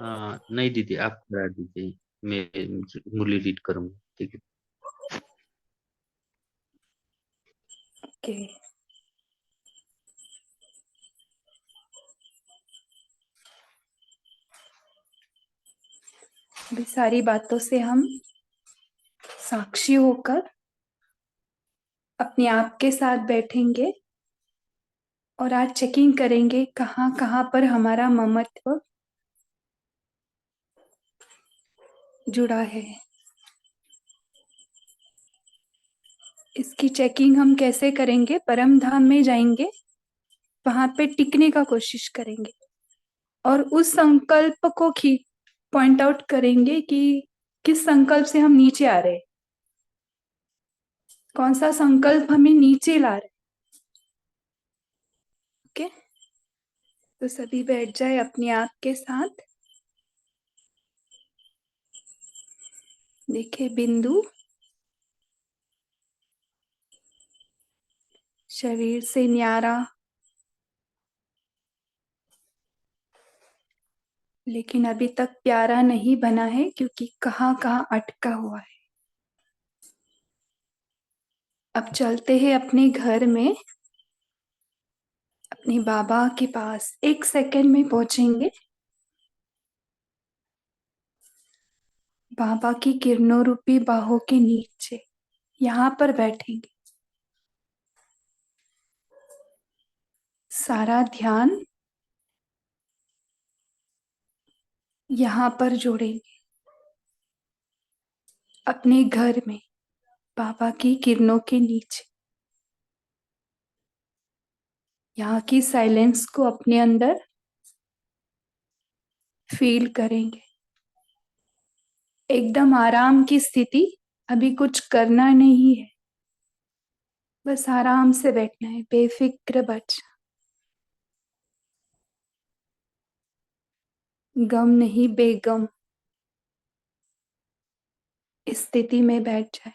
नहीं दीदी, आप करा दीजिए। मैं मुरली रीड करूंगा, ठीक है। ओके। अभी सारी बातों से हम साक्षी होकर अपने आप के साथ बैठेंगे और आज चेकिंग करेंगे कहाँ कहाँ पर हमारा ममत्व जुड़ा है। इसकी चेकिंग हम कैसे करेंगे? परम धाम में जाएंगे, वहां पे टिकने का कोशिश करेंगे और उस संकल्प को पॉइंट आउट करेंगे कि किस संकल्प से हम नीचे आ रहे हैं, कौन सा संकल्प हमें नीचे ला रहा है। ओके, तो सभी बैठ जाए अपने आप के साथ। देखे बिंदु शरीर से न्यारा, लेकिन अभी तक प्यारा नहीं बना है क्योंकि कहाँ कहाँ अटका हुआ है। अब चलते हैं अपने घर में, अपने बाबा के पास 1 सेकंड में पहुंचेंगे। बाबा की किरणों रूपी बाहों के नीचे यहाँ पर बैठेंगे। सारा ध्यान यहाँ पर जोड़ेंगे, अपने घर में बाबा की किरणों के नीचे। यहाँ की साइलेंस को अपने अंदर फील करेंगे। एकदम आराम की स्थिति, अभी कुछ करना नहीं है, बस आराम से बैठना है, बेफिक्र बच, गम नहीं बेगम स्थिति में बैठ जाए।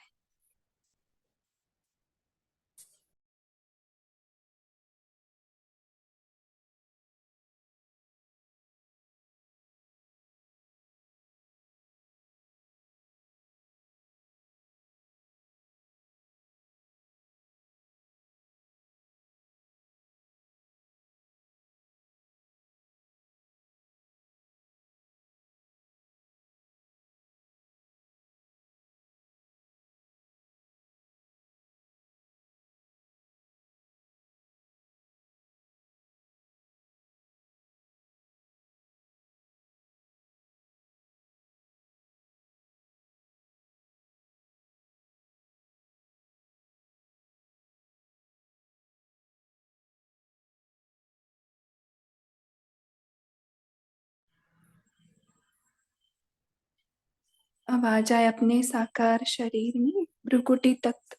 अब आ जाए अपने साकार शरीर में, भ्रुकुटी तक।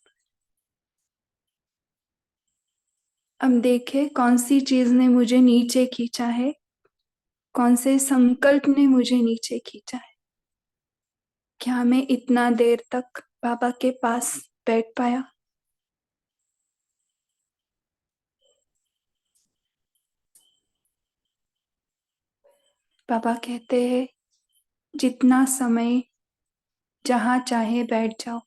अब देखे कौन सी चीज ने मुझे नीचे खींचा है, कौन से संकल्प ने मुझे नीचे खींचा है। क्या मैं इतना देर तक बाबा के पास बैठ पाया? बाबा कहते हैं जितना समय जहां चाहे बैठ जाओ।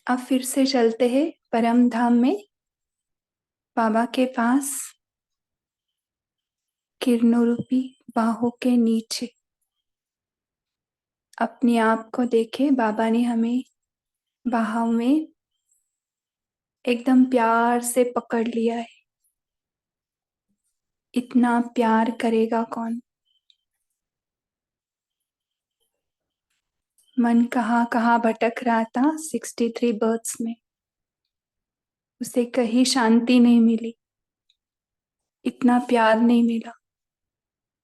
अब फिर से चलते हैं परम धाम में, बाबा के पास किरणों रूपी बाहों के नीचे। अपने आप को देखे, बाबा ने हमें बाहों में एकदम प्यार से पकड़ लिया है। इतना प्यार करेगा कौन? मन कहाँ कहाँ भटक रहा था 63 बर्थ्स में, उसे कहीं शांति नहीं मिली, इतना प्यार नहीं मिला।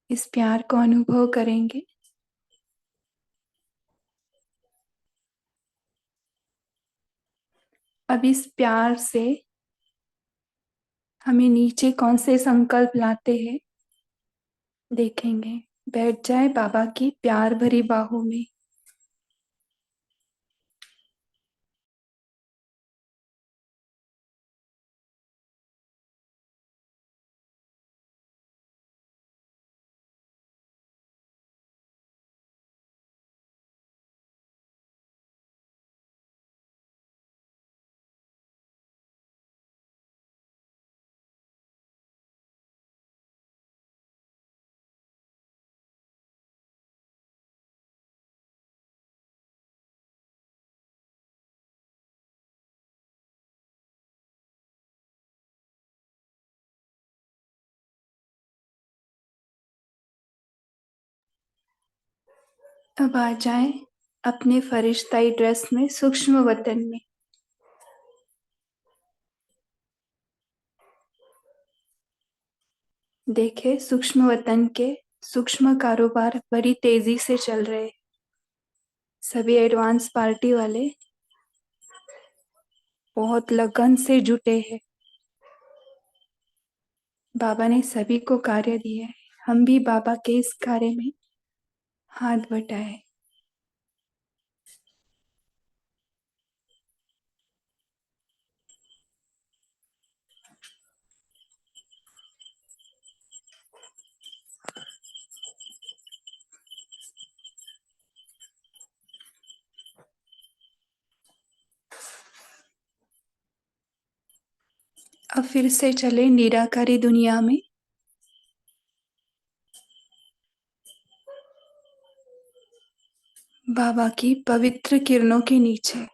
इस प्यार को अनुभव करेंगे। अब इस प्यार से हमें नीचे कौन से संकल्प लाते हैं देखेंगे। बैठ जाए बाबा की प्यार भरी बाहों में। अब आ जाएं अपने फरिश्ताई ड्रेस में सूक्ष्म वतन में। देखे सूक्ष्म वतन के सूक्ष्म कारोबार बड़ी तेजी से चल रहे। सभी एडवांस पार्टी वाले बहुत लगन से जुटे हैं। बाबा ने सभी को कार्य दिया है। हम भी बाबा के इस कार्य में हाथ बटाए। अब फिर से चले निराकारी दुनिया में। बाबा की पवित्र किरणों के नीचे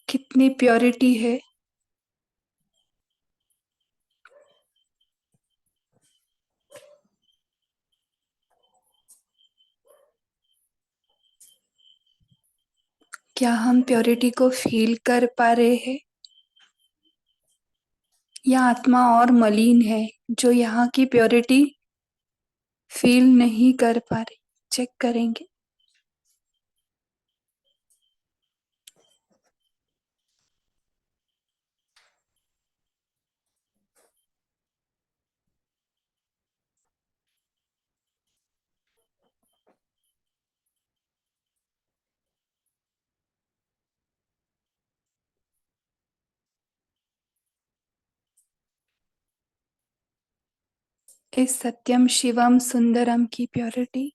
कितनी प्योरिटी है। क्या हम प्योरिटी को फील कर पा रहे हैं, या आत्मा और मलिन है जो यहाँ की प्योरिटी फील नहीं कर पा रही? चेक करेंगे। इस सत्यम शिवम सुंदरम की प्योरिटी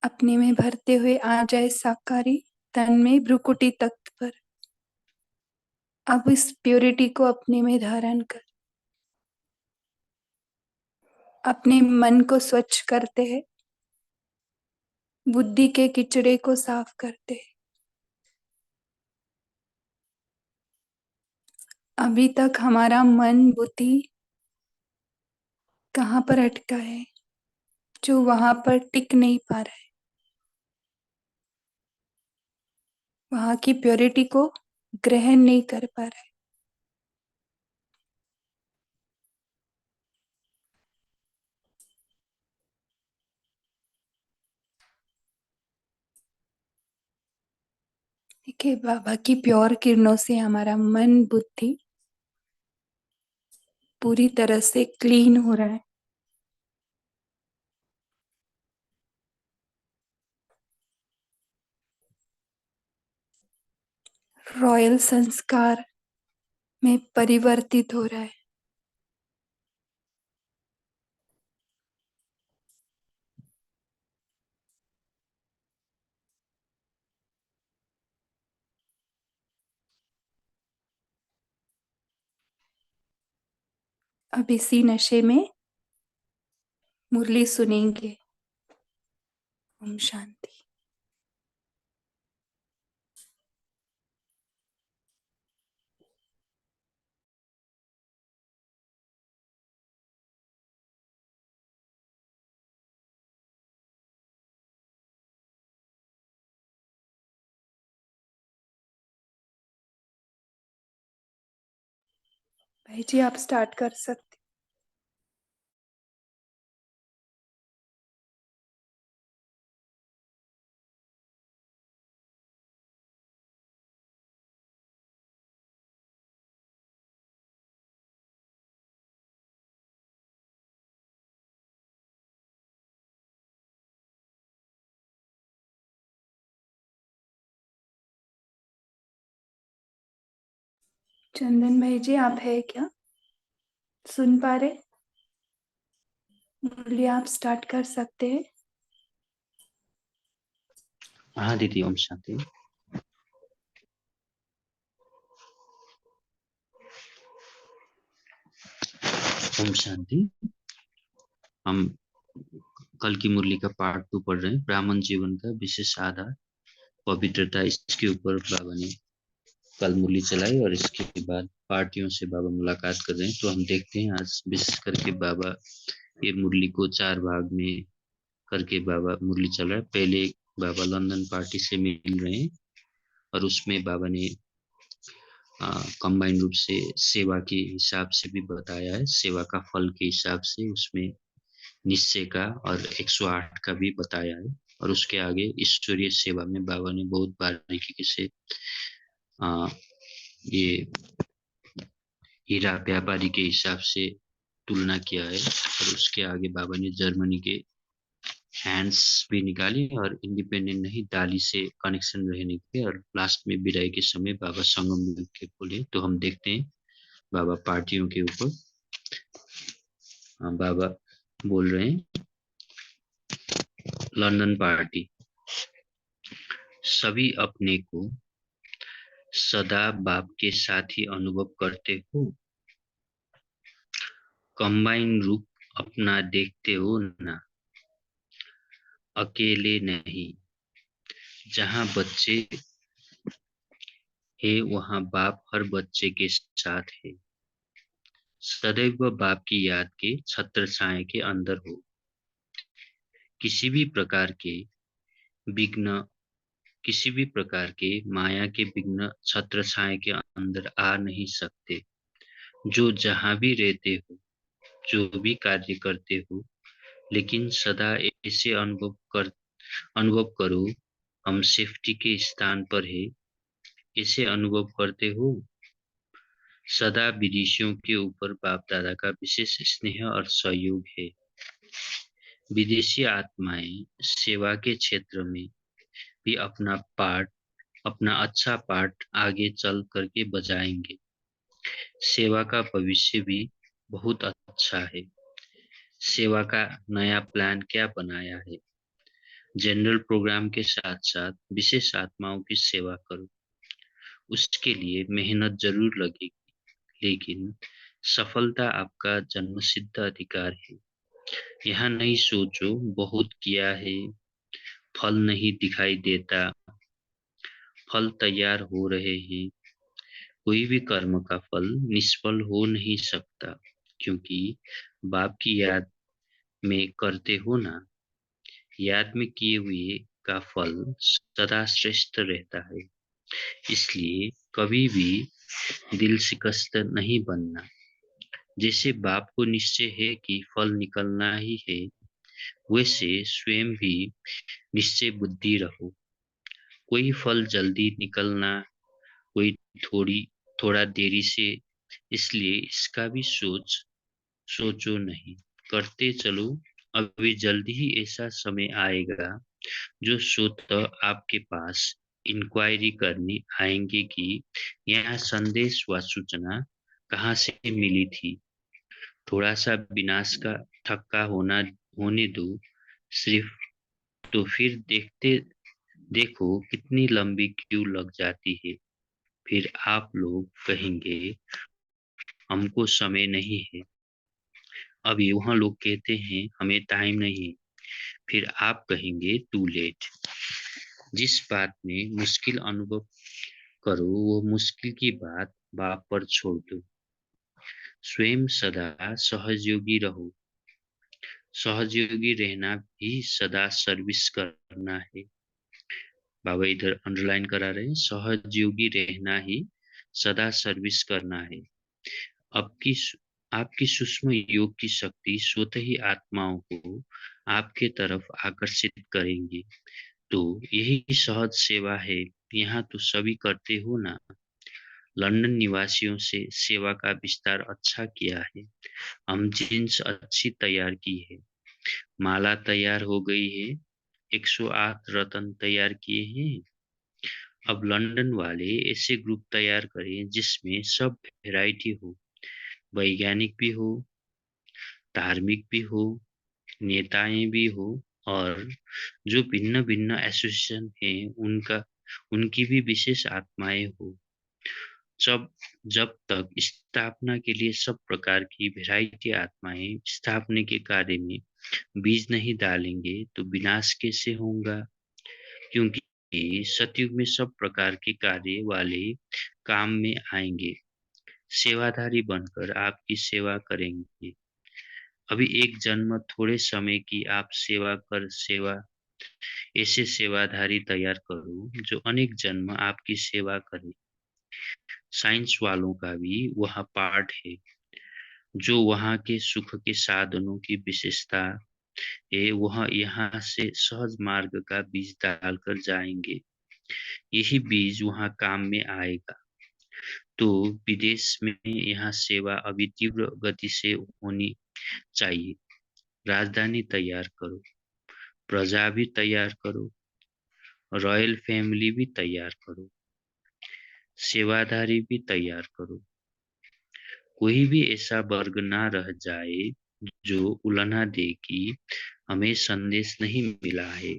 अपने में भरते हुए आ जाए साकारी तन में भ्रुकुटी तख्त पर। अब इस प्योरिटी को अपने में धारण कर अपने मन को स्वच्छ करते हैं, बुद्धि के किचड़े को साफ करते हैं। अभी तक हमारा मन बुद्धि कहाँ पर अटका है, जो वहां पर टिक नहीं पा रहा है, वहां की प्योरिटी को ग्रहण नहीं कर पा रहा है। देखिए बाबा की प्योर किरणों से हमारा मन बुद्धि पूरी तरह से क्लीन हो रहा है। रॉयल संस्कार में परिवर्तित हो रहा है। अब इसी नशे में मुरली सुनेंगे। ओम शांति। भाई जी आप स्टार्ट कर सकते। चंदन भाई जी आप है क्या, सुन पा रहे? मुरली आप स्टार्ट कर सकते हैं। हाँ दीदी, ओम शांति। ओम शांति। हम कल की मुरली का पार्ट 2 पढ़ रहे हैं। ब्राह्मण जीवन का विशेष आधार पवित्रता, इसके ऊपर बाबा ने कल मुरली चलाई और इसके बाद पार्टियों से बाबा मुलाकात कर रहे हैं। तो हम देखते हैं आज विशेष करके बाबा ये मुरली को 4 भाग में करके बाबा मुरली चल रहा है। पहले बाबा लंदन पार्टी से मिल रहे हैं और उसमें बाबा ने कंबाइंड रूप से सेवा के हिसाब से भी बताया है, सेवा का फल के हिसाब से उसमें निश्चय का और 108 का भी बताया है। और उसके आगे ईश्वरीय सेवा में बाबा ने बहुत बारीकी से ये हीरा व्यापारी के हिसाब से तुलना किया है। और उसके आगे बाबा ने जर्मनी के हैंड्स भी निकाली और इंडिपेंडेंट नहीं डाली से कनेक्शन रहने के, और लास्ट में विदाई के समय बाबा संगम मिल के बोले। तो हम देखते हैं बाबा पार्टियों के ऊपर बाबा बोल रहे हैं। लंदन पार्टी, सभी अपने को सदा बाप के साथ ही अनुभव करते हो। कंबाइन रूप अपना देखते हो ना, अकेले नहीं। जहाँ बच्चे है वहाँ बाप हर बच्चे के साथ है। सदैव बाप की याद के छत्र छाए के अंदर हो। किसी भी प्रकार के विघ्न, किसी भी प्रकार के माया के विघ्न छत्र छाए के अंदर आ नहीं सकते। जो जहाँ भी रहते हो, जो भी कार्य करते हो, लेकिन सदा ऐसे अनुभव करो हम सेफ्टी के स्थान पर है। ऐसे अनुभव करते हो। सदा विदेशियों के ऊपर बाप दादा का विशेष स्नेह और सहयोग है। विदेशी आत्माएं सेवा के क्षेत्र में भी अपना अच्छा पार्ट आगे चल करके बजाएंगे। सेवा का भविष्य भी बहुत अच्छा है। सेवा का नया प्लान क्या बनाया है? जनरल प्रोग्राम के साथ साथ विशेष आत्माओं की सेवा करो। उसके लिए मेहनत जरूर लगेगी, लेकिन सफलता आपका जन्मसिद्ध अधिकार है। यहाँ नहीं सोचो बहुत किया है, फल नहीं दिखाई देता, फल तैयार हो रहे हैं। कोई भी कर्म का फल निष्फल हो नहीं सकता, क्योंकि बाप की याद में करते हो ना। याद में किए हुए का फल सदा श्रेष्ठ रहता है। इसलिए कभी भी दिल शिकस्त नहीं बनना। जैसे बाप को निश्चय है कि फल निकलना ही है, वैसे स्वयं भी निश्चय बुद्धि रहो। कोई फल जल्दी निकलना, कोई थोड़ी थोड़ा देरी से, इसलिए इसका भी सोचो नहीं, करते चलो। अभी जल्दी ही ऐसा समय आएगा जो स्वतः आपके पास इंक्वायरी करने आएंगे कि यह संदेश व सूचना कहाँ से मिली थी। थोड़ा सा विनाश का थक्का होने दो सिर्फ, तो फिर देखो कितनी लंबी क्यू लग जाती है। फिर आप लोग कहेंगे हमको समय नहीं है। अभी वहां लोग कहते हैं हमें टाइम नहीं, फिर आप कहेंगे टू लेट। जिस बात में मुश्किल अनुभव करो वो मुश्किल की बात बाप पर छोड़ दो। स्वयं सदा सहयोगी रहो। सहयोगी रहना भी सदा सर्विस करना है। बाबा इधर अंडरलाइन करा रहे हैं, सहयोगी रहना ही सदा सर्विस करना है। आपकी आपकी सूक्ष्म योग की शक्ति स्वतः ही आत्माओं को आपके तरफ आकर्षित करेंगे। तो यही सहज सेवा है। यहाँ तो सभी करते हो ना। लंदन निवासियों से सेवा का विस्तार अच्छा किया है। हम जीन्स अच्छी तैयार की है, माला तैयार हो गई है, 108 रतन तैयार किए हैं। अब लंदन वाले ऐसे ग्रुप तैयार करें जिसमें सब वैरायटी हो, वैज्ञानिक भी हो, धार्मिक भी हो, नेताएं भी हो, और जो भिन्न भिन्न एसोसिएशन हैं उनकी भी विशेष आत्माएं हो। जब जब तक स्थापना के लिए सब प्रकार की वैरायटी आत्माएं स्थापना के कार्य में बीज नहीं डालेंगे तो विनाश कैसे होगा? क्योंकि सतयुग में सब प्रकार के कार्य वाले काम में आएंगे, सेवाधारी बनकर आपकी सेवा करेंगे। अभी एक जन्म थोड़े समय की आप सेवा ऐसे सेवाधारी तैयार करो जो अनेक जन्म आपकी सेवा करे। साइंस वालों का भी वह पार्ट है, जो वहाँ के सुख के साधनों की विशेषता है वह यहाँ से सहज मार्ग का बीज डालकर जाएंगे। यही बीज वहाँ काम में आएगा। तो विदेश में यहाँ सेवा अभी तीव्र गति से होनी चाहिए। राजधानी तैयार करो, प्रजा भी तैयार करो, रॉयल फैमिली भी तैयार करो, सेवाधारी भी तैयार करो। कोई भी ऐसा वर्ग ना रह जाए जो उलझना दे कि हमें संदेश नहीं मिला है।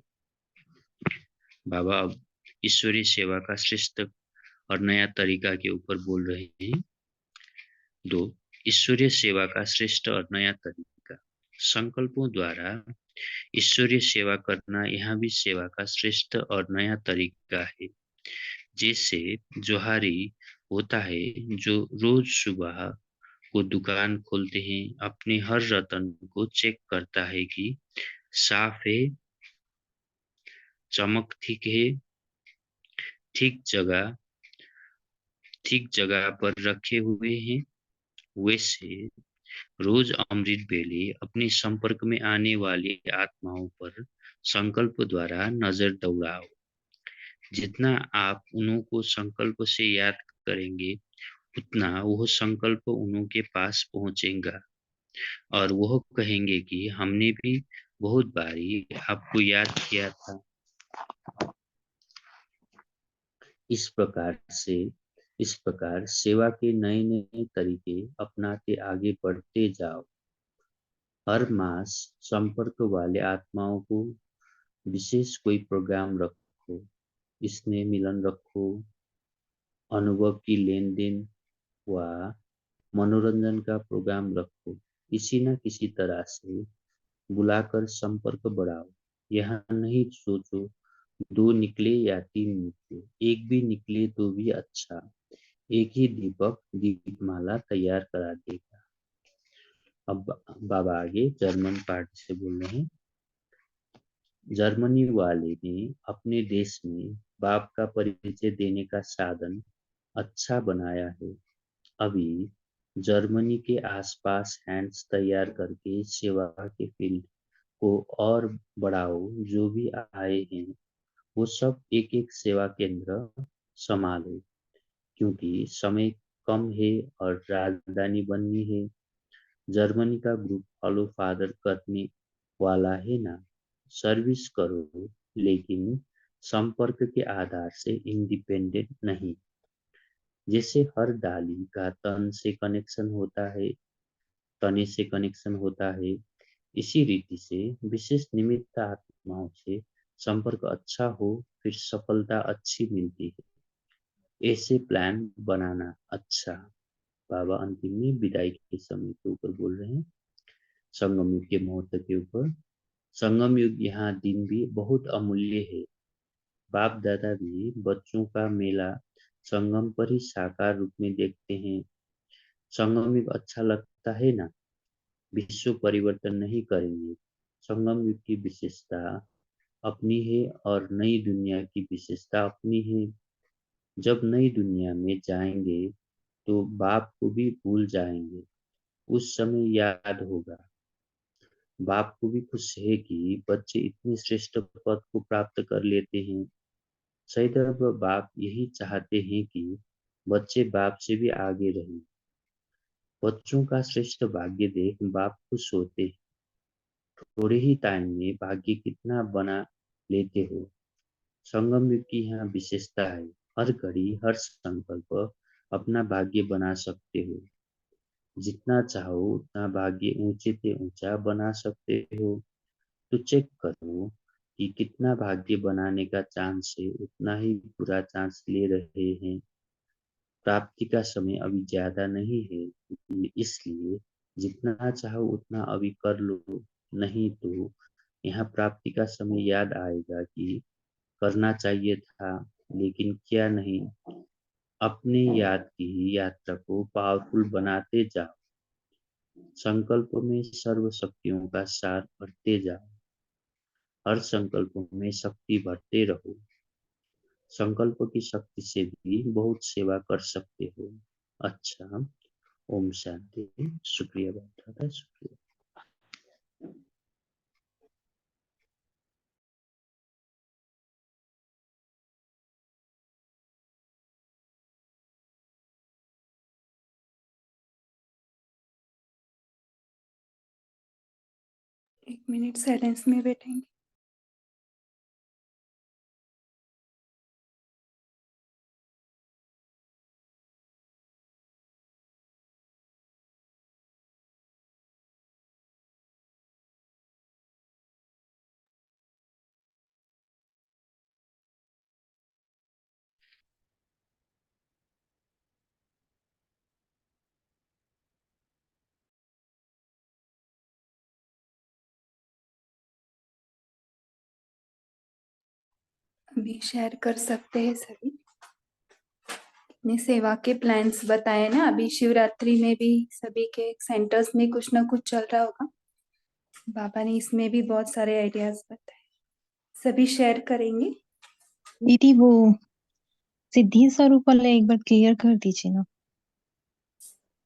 बाबा अब ईश्वरीय सेवा का श्रेष्ठ और नया तरीका के ऊपर बोल रहे हैं। 2, ईश्वरीय सेवा का श्रेष्ठ और नया तरीका। संकल्पों द्वारा ईश्वरीय सेवा करना यहाँ भी सेवा का श्रेष्ठ और नया तरीका है। जैसे जोहारी होता है जो रोज सुबह को दुकान खोलते हैं, अपने हर रतन को चेक करता है कि साफ है, चमक ठीक है, ठीक जगह ठीक जगह पर रखे हुए हैं। वैसे रोज अमृत बेले अपने संपर्क में आने वाली आत्माओं पर संकल्प द्वारा नजर दौड़ाओ। जितना आप उन्हों को संकल्प से याद करेंगे उतना वह संकल्प उन्हों के पास पहुंचेगा और वह कहेंगे कि हमने भी बहुत बारी आपको याद किया था। इस प्रकार से इस प्रकार सेवा के नए नए तरीके अपनाते आगे बढ़ते जाओ। हर मास संपर्क वाले आत्माओं को विशेष कोई प्रोग्राम रखो, स्नेह मिलन रखो, अनुभव की लेन देन व मनोरंजन का प्रोग्राम रखो। किसी न किसी तरह से बुलाकर संपर्क बढ़ाओ। यहाँ नहीं सोचो 2 निकले या 3 निकले, एक भी निकले तो भी अच्छा। एक ही दीपक दीपमाला तैयार करा देगा। अब बाबा आगे जर्मन पार्टी से बोल रहे हैं। जर्मनी वाले ने अपने देश में बाप का परिचय देने का साधन अच्छा बनाया है। अभी जर्मनी के आसपास हैंड्स तैयार करके सेवा के फील्ड को और बढ़ाओ। जो भी आए हैं वो सब एक एक सेवा केंद्र संभालो, क्योंकि समय कम है और राजधानी बननी है। जर्मनी का ग्रुप फॉलो फादर करने वाला है ना। सर्विस करो, लेकिन संपर्क के आधार से इंडिपेंडेंट नहीं। जैसे हर डाली का तने से कनेक्शन होता है, इसी रीति से विशेष निमित्त आत्माओं से संपर्क अच्छा हो, फिर सफलता अच्छी मिलती है। ऐसे प्लान बनाना अच्छा। बाबा अंतिम में विदाई के समय के ऊपर बोल रहे हैं, संगम युग के महत्व के ऊपर। संगम युग यहाँ दिन भी बहुत अमूल्य है। बाप दादा भी बच्चों का मेला संगम पर ही साकार रूप में देखते हैं। संगम युग अच्छा लगता है ना। विश्व परिवर्तन नहीं करेंगे। संगम युग की विशेषता अपनी है और नई दुनिया की विशेषता अपनी है। जब नई दुनिया में जाएंगे तो बाप को भी भूल जाएंगे। उस समय याद होगा। बाप को भी खुश है कि बच्चे इतने श्रेष्ठ पद को प्राप्त कर लेते हैं। शायद अब बाप यही चाहते हैं कि बच्चे बाप से भी आगे रहें। बच्चों का श्रेष्ठ भाग्य देख बाप खुश होते हैं। थोड़े ही टाइम में भाग्य कितना बना लेते हो। संगम युग की यहाँ विशेषता है। हर घड़ी हर संकल्प अपना भाग्य बना सकते हो। जितना चाहो उतना भाग्य ऊंचे से ऊंचा बना सकते हो। तो चेक करो कि कितना भाग्य बनाने का चांस है, उतना ही पूरा चांस ले रहे हैं। प्राप्ति का समय अभी ज्यादा नहीं है, इसलिए जितना चाहो उतना अभी कर लो। नहीं तो यहाँ प्राप्ति का समय याद आएगा कि करना चाहिए था, लेकिन किया नहीं। अपने याद की यात्रा को पावरफुल बनाते जाओ। संकल्प में सर्व शक्तियों का सार भरते जाओ। हर संकल्प में शक्ति भरते रहो। संकल्प की शक्ति से भी बहुत सेवा कर सकते हो। अच्छा, ओम शांति। शुक्रिया बाप दादा, शुक्रिया। एक मिनट साइलेंस में बैठेंगे। अभी शेयर कर सकते हैं सभी अपने सेवा के प्लान्स बताए ना। अभी शिवरात्रि में भी सभी के सेंटर्स में कुछ ना कुछ चल रहा होगा। बाबा ने इसमें भी बहुत सारे आइडियाज बताए, सभी शेयर करेंगे। दीदी वो सिद्धि स्वरूप वाला एक बार क्लियर कर दीजिए ना।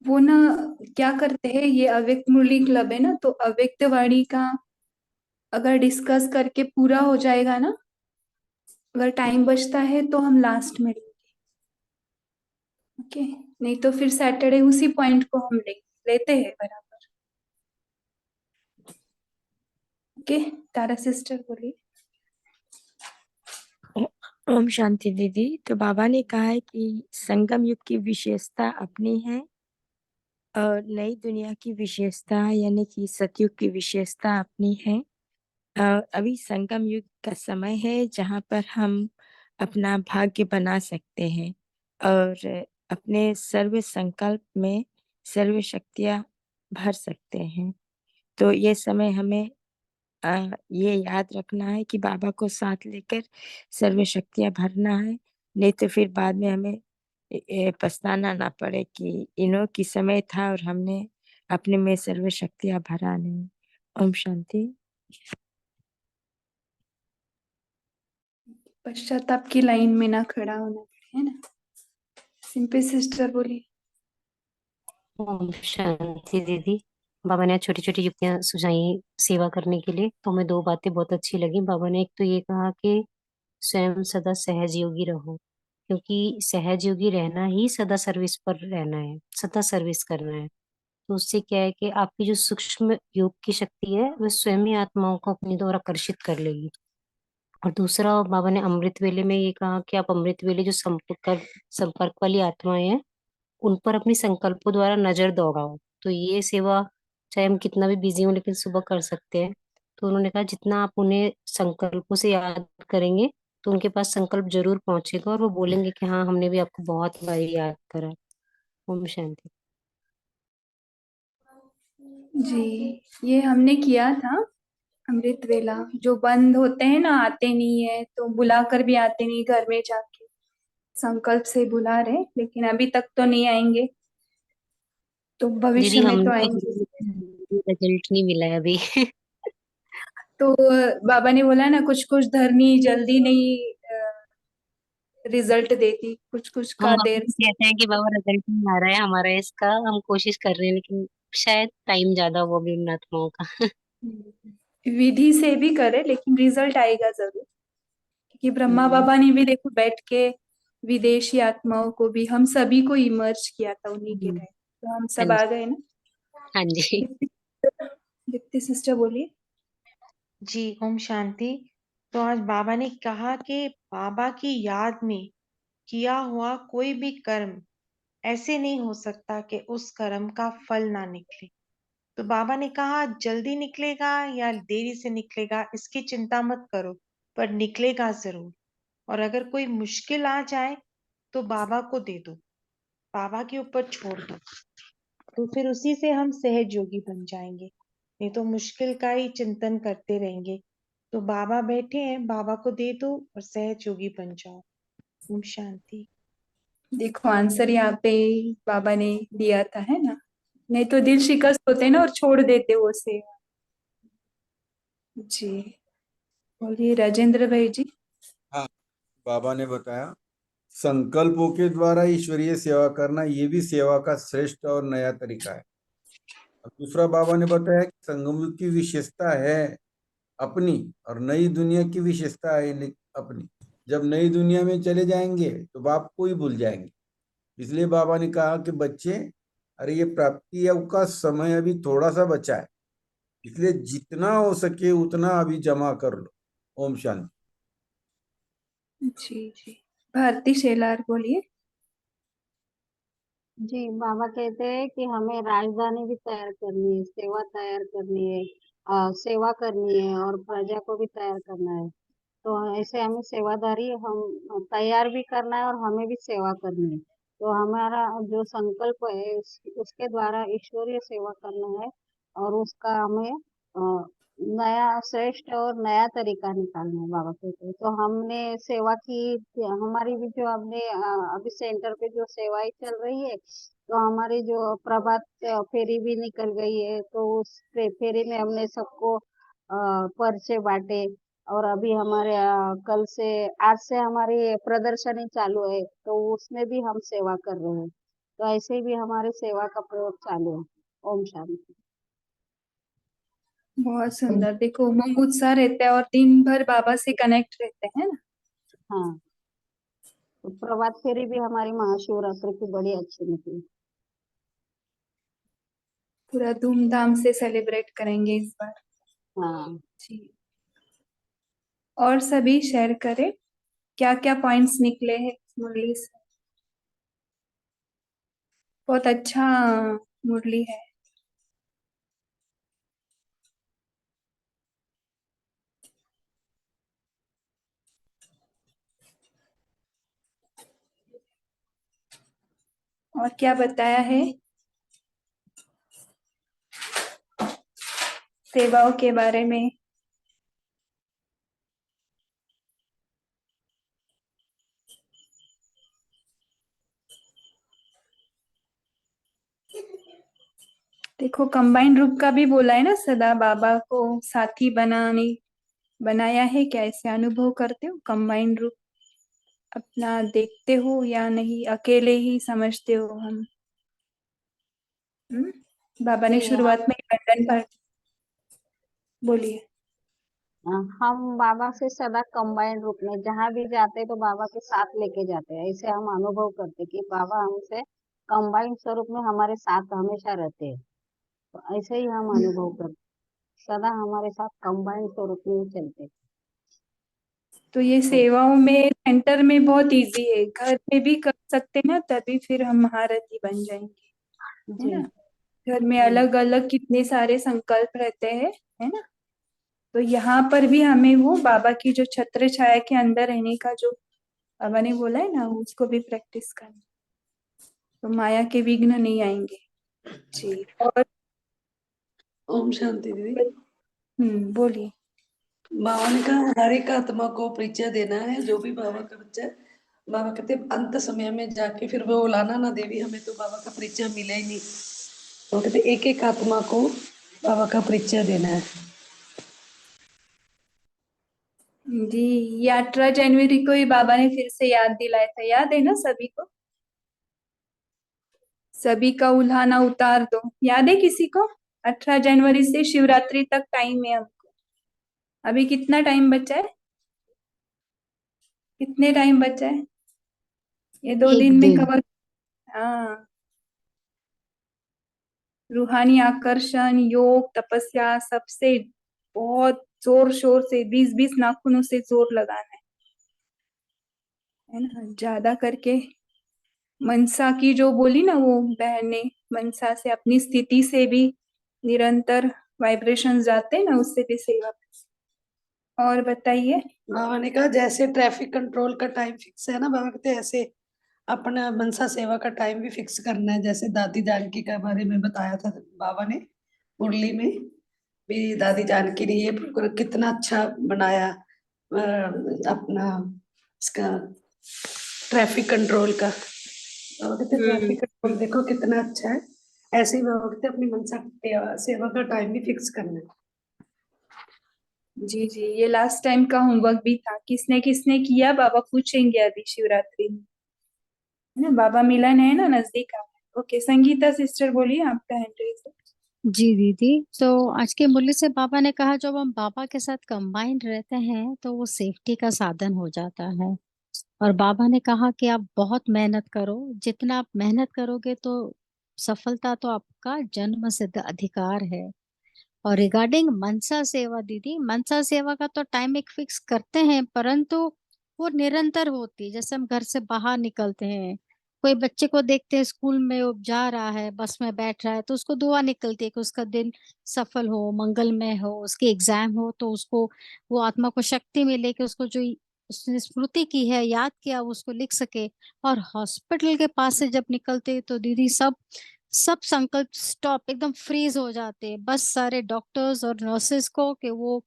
वो ना क्या करते हैं, ये अव्यक्त मुरली क्लब है ना, तो अव्यक्त वाणी का अगर डिस्कस करके पूरा हो जाएगा ना, अगर टाइम बचता है तो हम लास्ट में लेंगे। ओके, नहीं तो फिर सैटरडे उसी पॉइंट को हम लेते हैं बराबर। ओके, तारा सिस्टर बोलिए। ओम शांति दीदी। तो बाबा ने कहा है कि संगम युग की विशेषता अपनी है और नई दुनिया की विशेषता यानी कि सतयुग की विशेषता अपनी है। अभी संगम युग का समय है जहाँ पर हम अपना भाग्य बना सकते हैं और अपने सर्व संकल्प में सर्व शक्तियाँ भर सकते हैं। तो ये समय हमें ये याद रखना है कि बाबा को साथ लेकर सर्व शक्तियाँ भरना है, नहीं तो फिर बाद में हमें पछताना ना पड़े कि इन्हों की समय था और हमने अपने में सर्व शक्तियाँ भरा नहीं। ओम शांति। पश्चाताप की लाइन में ना खड़ा होना पड़े, है ना। सिंपल सिस्टर बोलिए। ओम शांति दीदी। बाबा ने छोटी छोटी युक्तियां सुझाई सेवा करने के लिए, तो हमें दो बातें बहुत अच्छी लगी। बाबा ने एक तो ये कहा कि स्वयं सदा सहज योगी रहो, क्योंकि सहज योगी रहना ही सदा सर्विस पर रहना है, सदा सर्विस करना है। तो उससे क्या है कि आपकी जो सूक्ष्म योग की शक्ति है वह स्वयं ही आत्माओं को अपनी ओर आकर्षित कर लेगी। और दूसरा, बाबा ने अमृत वेले में ये कहा कि आप अमृत वेले जो संपर्क वाली आत्माएं हैं उन पर अपनी संकल्पों द्वारा नजर दौड़ाओ। तो ये सेवा चाहे हम कितना भी बिजी हों लेकिन सुबह कर सकते हैं। तो उन्होंने कहा जितना आप उन्हें संकल्पों से याद करेंगे तो उनके पास संकल्प जरूर पहुंचेगा और वो बोलेंगे कि हाँ हमने भी आपको बहुत बार याद करा। ओम शांति। जी, ये हमने किया था अमृत वेला। जो बंद होते हैं ना, आते नहीं है, तो बुला कर भी आते नहीं, घर में जाके संकल्प से बुला रहे, लेकिन अभी तक तो नहीं आएंगे, तो भविष्य दीदी में तो हमने आएंगे। तो रिजल्ट नहीं मिला है अभी। तो बाबा ने बोला ना, कुछ कुछ धरनी जल्दी नहीं रिजल्ट देती, कुछ कुछ हम का बाबा देर को से। कहते हैं कि बाबा रिजल्ट नहीं आ रहा है हमारा इसका, हम कोशिश कर रहे हैं लेकिन शायद टाइम ज्यादा हुआ भी उन आत्माओं का। विधि से भी करे लेकिन रिजल्ट आएगा जरूर, क्योंकि ब्रह्मा हम्म, बाबा ने भी देखो बैठ के विदेशी आत्माओं को भी, हम सभी को इमर्ज किया था उन्हीं के हम्म, टाइम, तो हम हाँ सब आ जी। गए ना। हाँ जी। दीप्ति सिस्टर बोलिए। जी ओम शांति। तो आज बाबा ने कहा कि बाबा की याद में किया हुआ कोई भी कर्म ऐसे नहीं हो सकता कि उस कर्म का फल ना निकले। तो बाबा ने कहा जल्दी निकलेगा या देरी से निकलेगा इसकी चिंता मत करो, पर निकलेगा जरूर। और अगर कोई मुश्किल आ जाए तो बाबा को दे दो, बाबा के ऊपर छोड़ दो, तो फिर उसी से हम सहज योगी बन जाएंगे। नहीं तो मुश्किल का ही चिंतन करते रहेंगे। तो बाबा बैठे हैं, बाबा को दे दो और सहज योगी बन जाओ। ओम शांति। देखो आंसर यहाँ पे बाबा ने दिया था, है ना। नहीं तो दिल शिकस्त होते ना और छोड़ देते वो सेवा। जी बोलिए राजेंद्र भाई जी। हाँ, बाबा ने बताया संकल्पों के द्वारा ईश्वरीय सेवा करना ये भी सेवा का श्रेष्ठ और नया तरीका है। अब दूसरा बाबा ने बताया कि संगम युग की विशेषता है अपनी और नई दुनिया की विशेषता है अपनी। जब नई दुनिया में चले जाएंगे तो बाप को ही भूल जाएंगे। इसलिए बाबा ने कहा कि बच्चे, अरे ये प्राप्ति का समय अभी थोड़ा सा बचा है, इसलिए जितना हो सके उतना अभी जमा कर लो। ओम शांति। जी जी भारती शेलार बोलिए। जी बाबा कहते हैं कि हमें राजधानी भी तैयार करनी है, सेवा तैयार करनी है, सेवा करनी है और प्रजा को भी तैयार करना है। तो ऐसे हमें सेवादारी हम तैयार भी करना है और हमें भी सेवा करनी है। तो हमारा जो संकल्प है उसके द्वारा ईश्वरीय सेवा करना है और उसका हमें नया श्रेष्ठ और नया तरीका निकालना है बाबा कहते हैं। तो हमने सेवा की, हमारी भी जो हमने अभी सेंटर पे जो सेवाएं चल रही है, तो हमारी जो प्रभात फेरी भी निकल गई है, तो उस फेरी में हमने सबको पर्चे बांटे। और अभी हमारे कल से आज से हमारी प्रदर्शनी चालू है, तो उसमें भी हम सेवा कर रहे हैं। तो ऐसे ही भी हमारे सेवा का प्रयोग चालू है। ओम शांति। बहुत सुंदर, देखो उमंग उत्साह रहता है और दिन भर बाबा से कनेक्ट रहते हैं ना। हाँ, तो प्रभात फेरी भी हमारी महाशिवरात्रि की बड़ी अच्छी निकली। पूरा धूमधाम से सेलिब्रेट करेंगे इस बार। हाँ जी और सभी शेयर करें क्या क्या पॉइंट्स निकले हैं मुरली से। बहुत अच्छा मुरली है। और क्या बताया है सेवाओं के बारे में। देखो कंबाइंड रूप का भी बोला है ना, सदा बाबा को साथी बनाया है क्या, ऐसे अनुभव करते हो कंबाइंड रूप अपना देखते हो या नहीं, अकेले ही समझते हो हम। बाबा ने जी शुरुआत में बंधन पर बोलिए। हम बाबा से सदा कंबाइंड रूप में जहाँ भी जाते तो बाबा के साथ लेके जाते हैं। ऐसे हम अनुभव करते कि बाबा हमसे कंबाइंड स्वरूप में हमारे साथ हमेशा रहते हैं। तो ऐसे ही हम अनुभव करते, सदा हमारे साथ कंबाइंड स्वरूप में ही चलते। तो ये सेवाओं में सेंटर में बहुत इजी है, घर में भी कर सकते ना, तभी फिर हम महारथी बन जाएंगे, है जी ना। घर में अलग अलग कितने सारे संकल्प रहते हैं, है ना। तो यहाँ पर भी हमें वो बाबा की जो छत्र छाया के अंदर रहने का जो बाबा ने बोला है ना, उसको भी प्रैक्टिस करना, तो माया के विघ्न नहीं आएंगे। जी और ओम शांति दीदी। बोलिए। बाबा ने कहा हर एक आत्मा को परिचय देना है, जो भी बाबा का बच्चा है। बाबा कहते अंत समय में जाके फिर वो लाना ना देवी, हमें तो बाबा का परिचय मिला ही नहीं। तो कहते एक एक आत्मा को बाबा का परिचय देना है। जी ये 18 जनवरी को ही बाबा ने फिर से याद दिलाया था, याद है ना सभी को। सभी का उल्हाना उतार दो, याद है किसी को। 18 जनवरी से शिवरात्रि तक टाइम है हमको। अभी कितना टाइम बचा है, कितने टाइम बचा है, ये 2 दिन में कवर। हाँ, रूहानी आकर्षण, योग, तपस्या, सबसे बहुत जोर शोर से 20-20 नाखूनों से जोर लगाना है ना, ज्यादा करके। मनसा की जो बोली ना वो बहन ने, मनसा से अपनी स्थिति से भी निरंतर वाइब्रेशन जाते हैं ना, उससे भी सेवा। और बताइए। बाबा ने कहा जैसे ट्रैफिक कंट्रोल का टाइम फिक्स है ना, बाबा कहते ऐसे अपना मनसा सेवा का टाइम भी फिक्स करना है। जैसे दादी जानकी के बारे में बताया था बाबा ने मुरली में भी, दादी जानकी ने ये प्रोग्राम कितना अच्छा बनाया अपना इसका ट्रैफिक कंट्रोल का। बाबा कहते ट्रैफिक कंट्रोल देखो कितना अच्छा है, ऐसे ही बाबा कहते अपनी मनसा सेवा का टाइम भी फिक्स करना है। जी जी, ये लास्ट टाइम का होमवर्क भी था, किसने किसने किया बाबा पूछेंगे अभी शिवरात्रि में, है ना। बाबा मिलन है ना, नजदीक आ रहा है। ओके, संगीता सिस्टर बोलिए, आपका हैंड रेज है। जी दीदी, तो आज के मुरली से बाबा ने कहा जब हम बाबा के साथ कंबाइंड रहते हैं तो वो सेफ्टी का साधन हो जाता है। और बाबा ने कहा कि आप बहुत मेहनत करो, जितना आप मेहनत करोगे तो सफलता तो आपका जन्म सिद्ध अधिकार है। और रिगार्डिंग मनसा सेवा दीदी, मनसा सेवा का तो टाइम एक फिक्स करते हैं, परंतु वो निरंतर होती है। जैसे हम घर से बाहर निकलते हैं, कोई बच्चे को देखते हैं स्कूल में वो जा रहा है, बस में बैठ रहा है, तो उसको दुआ निकलती है कि उसका दिन सफल हो, मंगलमय हो, उसकी एग्जाम हो, तो उसको वो आत्मा को शक्ति मिले कि उसको जो उसने स्मृति की है, याद किया, वो उसको लिख सके। और हॉस्पिटल के पास से जब निकलते हैं, तो दीदी सब सब संकल्प स्टॉप, एकदम फ्रीज हो जाते हैं। बस सारे डॉक्टर्स और नर्सेस को कि वो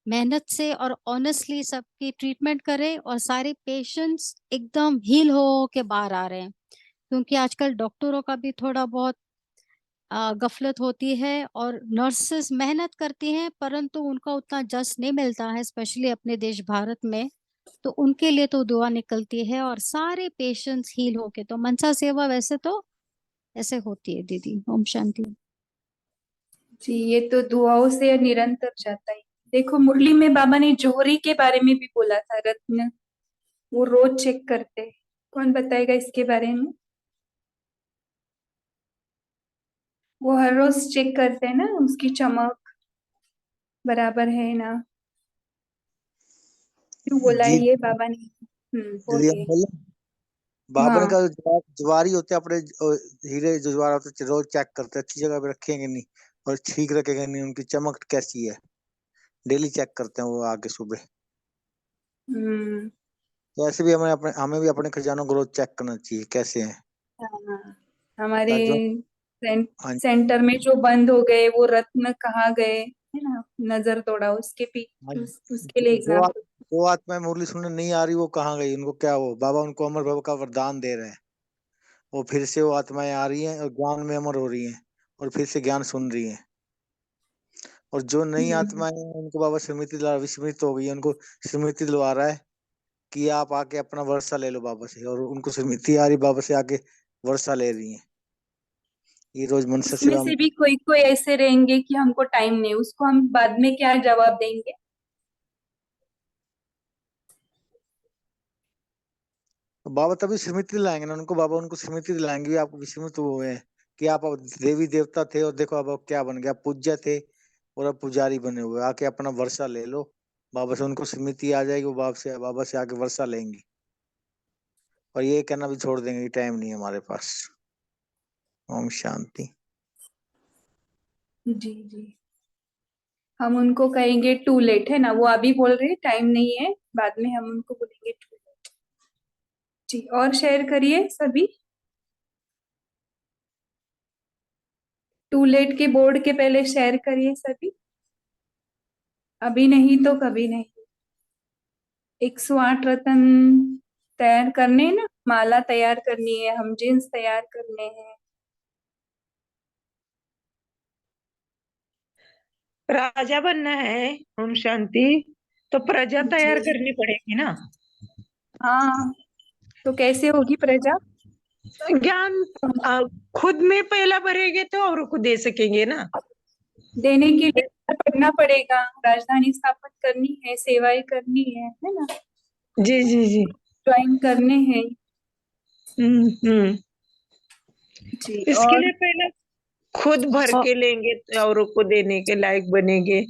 मेहनत से और ऑनेस्टली सबकी ट्रीटमेंट करें, और सारे पेशेंट्स एकदम हील हो के बाहर आ रहे हैं। क्योंकि आजकल डॉक्टरों का भी थोड़ा बहुत गफलत होती है, और नर्सेस मेहनत करती हैं, परंतु उनका उतना जस नहीं मिलता है, स्पेशली अपने देश भारत में। तो उनके लिए तो दुआ निकलती है और सारे पेशेंट्स हील होके। तो मनसा सेवा वैसे तो ऐसे होती है दीदी। ओम शांति। जी, ये तो दुआओं से निरंतर जाता है। देखो, मुरली में बाबा ने जोहरी के बारे में भी बोला था, रत्न वो रोज चेक करते हैं। कौन बताएगा इसके बारे में? वो हर रोज चेक करते हैं ना, उसकी चमक बराबर है ना। क्यों बोला है जी ये बाबा ने? दीदी, हम बोलिए। बोले बाबर हाँ का जवारी होते हैं अपने हीरे जो जवाहर होते हैं, रोज चेक करते हैं अच्छी जगह पे रखेंगे नहीं और ठीक रखेंगे नहीं, उनकी चमक कैसी है डेली चेक करते हैं वो आके सुबह। हम्म तो ऐसे भी हमें भी अपने खजानों को रोज चेक करना चाहिए कैसे हैं। हाँ, हमारे ताकि हाँ सेंटर में जो बंद हो गए वो रत्न कहाँ गए, है ना। नजर तोड़ा उसके हाँ, पीछे, उसके लिए एग्जाम्पल। जो आत्माएं मुरली सुनने नहीं आ रही वो कहाँ गई, उनको क्या वो बाबा उनको अमर भव का वरदान दे रहे हैं। वो फिर से वो आत्माएं आ रही हैं और ज्ञान में अमर हो रही हैं और फिर से ज्ञान सुन रही हैं। और जो नई आत्माएं हैं उनको बाबा विस्मृत हो गई है, उनको स्मृति दिलवा रहा है कि आप आके अपना वर्षा ले लो बाबा से, और उनको स्मृति आ रही बाबा से आके वर्षा ले रही है। ये रोज मनसा उसमें सेवा में से भी कोई कोई ऐसे रहेंगे कि हमको टाइम नहीं, उसको हम बाद में क्या जवाब देंगे? बाबा तभी स्मृति दिलाएंगे ना उनको, बाबा उनको स्मृति दिलाएंगे आप विस्मृत हुए हैं कि आप अब देवी देवता थे और देखो अब क्या बन गया, आप पूज्य थे और अब पुजारी बने हुए, आके अपना वर्षा ले लो बाबा से। उनको स्मृति आ जाएगी, वो बाबा से आके वर्षा लेंगी और ये कहना भी छोड़ देंगे कि टाइम नहीं है हमारे पास। ओम शांति। जी जी, हम उनको कहेंगे टू लेट, है ना। वो अभी बोल रहे टाइम नहीं है, बाद में हम उनको बोलेंगे टू लेट। जी, और शेयर करिए सभी। टू लेट के बोर्ड के पहले शेयर करिए सभी। अभी नहीं तो कभी नहीं। 108 रतन तैयार करने हैं ना, माला तैयार करनी है, हम जीन्स तैयार करने हैं। राजा बनना है। ओम शांति। तो प्रजा तैयार जी करनी पड़ेगी ना। हाँ, तो कैसे होगी प्रजा? ज्ञान खुद में पहला भरेंगे तो और को दे सकेंगे ना। देने के लिए पढ़ना पड़ेगा, राजधानी स्थापित करनी है, सेवाएं करनी है ना, जी जी जी। ज्वाइन करने हैं। हम्म। जी, इसके और लिए पहले खुद भर के लेंगे तो औरों को देने के लायक बनेंगे।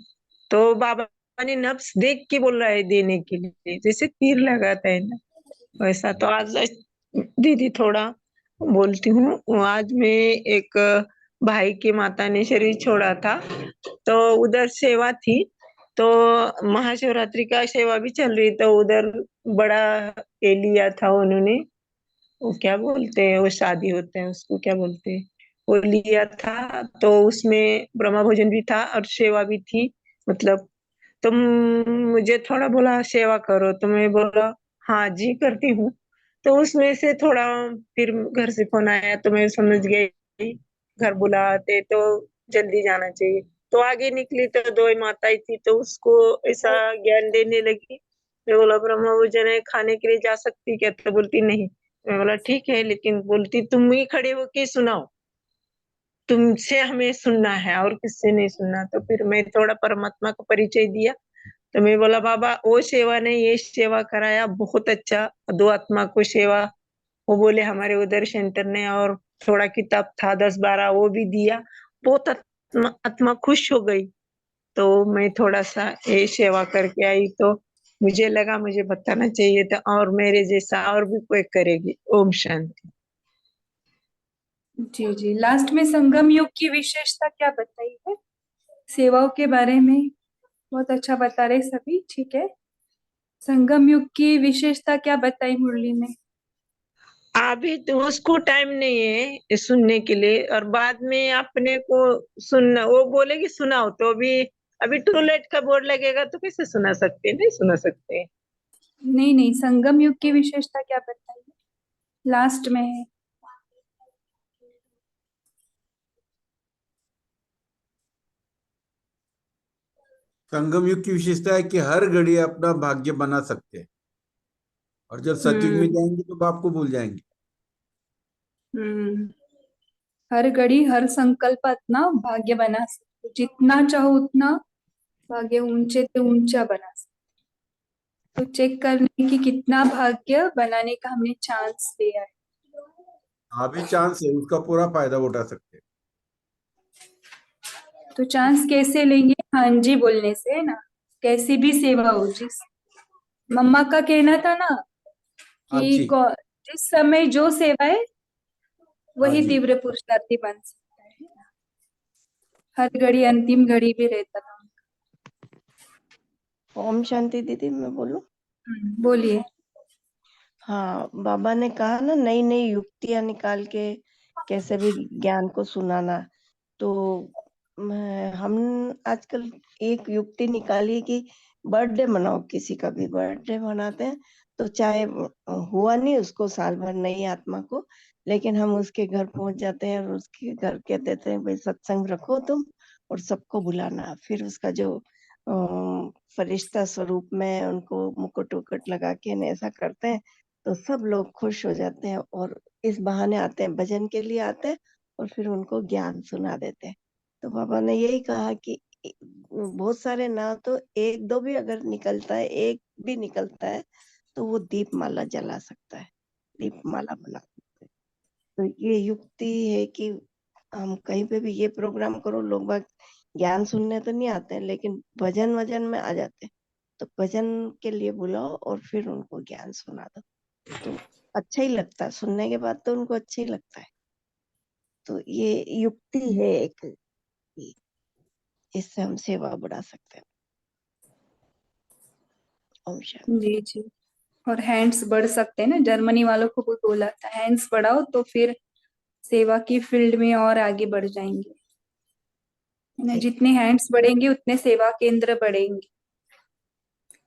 तो बाबा ने नफ्स देख के बोल रहा है देने के लिए, जैसे तीर लगाता है ना वैसा। तो आज दीदी थोड़ा बोलती हूँ। आज मैं एक भाई की माता ने शरीर छोड़ा था, तो उधर सेवा थी, तो महाशिवरात्रि का सेवा भी चल रही, तो उधर बड़ा ये लिया था उन्होंने, वो क्या बोलते हैं, वो शादी होते हैं उसको क्या बोलते हैं, वो लिया था। तो उसमें ब्रह्मा भोजन भी था और सेवा भी थी। मतलब तुम मुझे थोड़ा बोला सेवा करो, तो मैं बोला हाँ जी करती हूँ। तो उसमें से थोड़ा फिर घर से फोन आया तो मैं समझ गई घर बुलाते तो जल्दी जाना चाहिए। तो आगे निकली तो दो माता ही थी, तो उसको ऐसा ज्ञान देने लगी। मैं बोला ब्रह्मा पूजन है, खाने के लिए जा सकती क्या? तो बोलती नहीं। मैं बोला ठीक है, लेकिन बोलती तुम ही खड़े होके सुनाओ, तुमसे हमें सुनना है और किससे नहीं सुनना। तो फिर मैं थोड़ा परमात्मा का परिचय दिया। तो मैं बोला बाबा वो सेवा नहीं, ये सेवा कराया, बहुत अच्छा। दो आत्मा को सेवा, वो बोले हमारे उधर सेंटर ने, और थोड़ा किताब था 10-12 वो भी दिया। बहुत आत्मा आत्मा खुश हो गई। तो मैं थोड़ा सा ये सेवा करके आई, तो मुझे लगा मुझे बताना चाहिए था, और मेरे जैसा और भी कोई करेगी। ओम शांति। जी जी, लास्ट में संगम युग की विशेषता क्या बताई है? सेवाओं के बारे में बहुत अच्छा बता रहे सभी, ठीक है। संगम युग की विशेषता क्या बताई मुरली में? अभी तो उसको टाइम नहीं है सुनने के लिए, और बाद में अपने को सुनना, वो बोलेगी सुनाओ, तो अभी टूलेट का बोर्ड लगेगा तो कैसे सुना सकते? नहीं सुना सकते। नहीं नहीं, संगम युग की विशेषता क्या बताई है? लास्ट में है। संगम युग की विशेषता है कि हर घड़ी अपना भाग्य बना सकते हैं, और जब सतयुग में जाएंगे तो बाप को भूल जाएंगे। हर घड़ी हर संकल्प अपना भाग्य बना सकते, जितना चाहो उतना भाग्य ऊंचे से ऊंचा बना सकते। तो चेक करने की कितना भाग्य बनाने का हमने चांस दिया है। अभी चांस है, उसका पूरा फायदा उठा सकते हैं। तो चांस कैसे लेंगे? हाँ जी बोलने से, है ना। कैसी भी सेवा हो, जिस मम्मा का कहना था ना हाँ कि जी, जिस समय जो सेवा है हाँ वही जी। तीव्र पुरुषार्थी बन सकता है। हर घड़ी अंतिम घड़ी भी रहता था। ओम शांति दीदी, मैं बोलूं? बोलिए। हाँ, बाबा ने कहा ना नई नई युक्तियां निकाल के कैसे भी ज्ञान को सुनाना। तो हम आजकल एक युक्ति निकाली कि बर्थडे मनाओ, किसी का भी बर्थडे मनाते हैं तो चाहे हुआ नहीं उसको साल भर नई आत्मा को, लेकिन हम उसके घर पहुंच जाते हैं और उसके घर कह देते हैं भाई सत्संग रखो तुम और सबको बुलाना। फिर उसका जो फरिश्ता स्वरूप में उनको मुकुट उकुट लगा के ऐसा करते हैं तो सब लोग खुश हो जाते हैं, और इस बहाने आते हैं, भजन के लिए आते हैं और फिर उनको ज्ञान सुना देते हैं। तो बाबा ने यही कहा कि बहुत सारे ना तो एक दो भी अगर निकलता है, एक भी निकलता है तो वो दीप माला जला सकता है, दीप माला बना सकता है। तो ये युक्ति है कि हम कहीं पे भी ये प्रोग्राम करो, लोग बाग ज्ञान सुनने तो नहीं आते हैं लेकिन भजन वजन में आ जाते हैं। तो भजन के लिए बुलाओ और फिर उनको ज्ञान सुना दो, तो अच्छा ही लगता है, सुनने के बाद तो उनको अच्छा ही लगता है। तो ये युक्ति है एक, इससे हम सेवा बढ़ा सकते हैं। ओम शांति। जी जी, और हैंड्स बढ़ सकते हैं ना। जर्मनी वालों को भी बोला था हैंड्स बढ़ाओ तो फिर सेवा की फील्ड में और आगे बढ़ जाएंगे, है ना। जितने हैंड्स बढ़ेंगे उतने सेवा केंद्र बढ़ेंगे।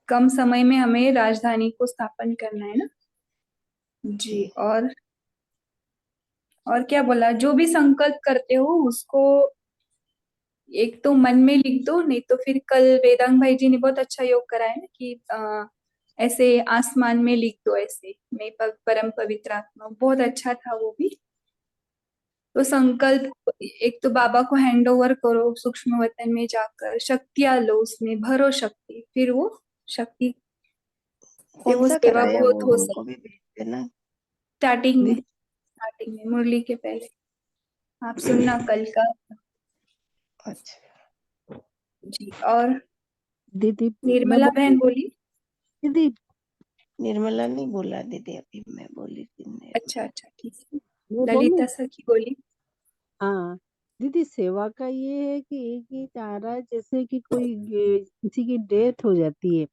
कम समय में हमें राजधानी को स्थापन करना है ना। जी, और क्या बोला? जो भी संकल्प करते हो उसको एक तो मन में लिख दो, नहीं तो फिर कल वेदांग भाई जी ने बहुत अच्छा योग कराया ना कि ऐसे आसमान में लिख दो, ऐसे मैं परम पवित्र आत्मा। बहुत अच्छा था वो भी। तो संकल्प एक तो बाबा को हैंड ओवर करो, सूक्ष्म वतन में जाकर शक्तियां लो, उसमें भरो शक्ति, फिर वो शक्ति से कौन वो सा सेवा कराया बहुत वो, हो हमको भी सकती। भेज देना स्टार्टिंग दीदी। में मुरली के पहले आप सुनना कल का। अच्छा जी, और दीदी मैं निर्मला बोलूं? बहन बोली। दीदी निर्मला नहीं बोला दीदी, अभी मैं बोली थी अच्छा अच्छा, ठीक है। मैं ललिता बोलूं? सखी बोली। हाँ दीदी, सेवा का ये है कि एक ही चाह रहा है, जैसे कि कोई किसी की डेथ हो जाती है,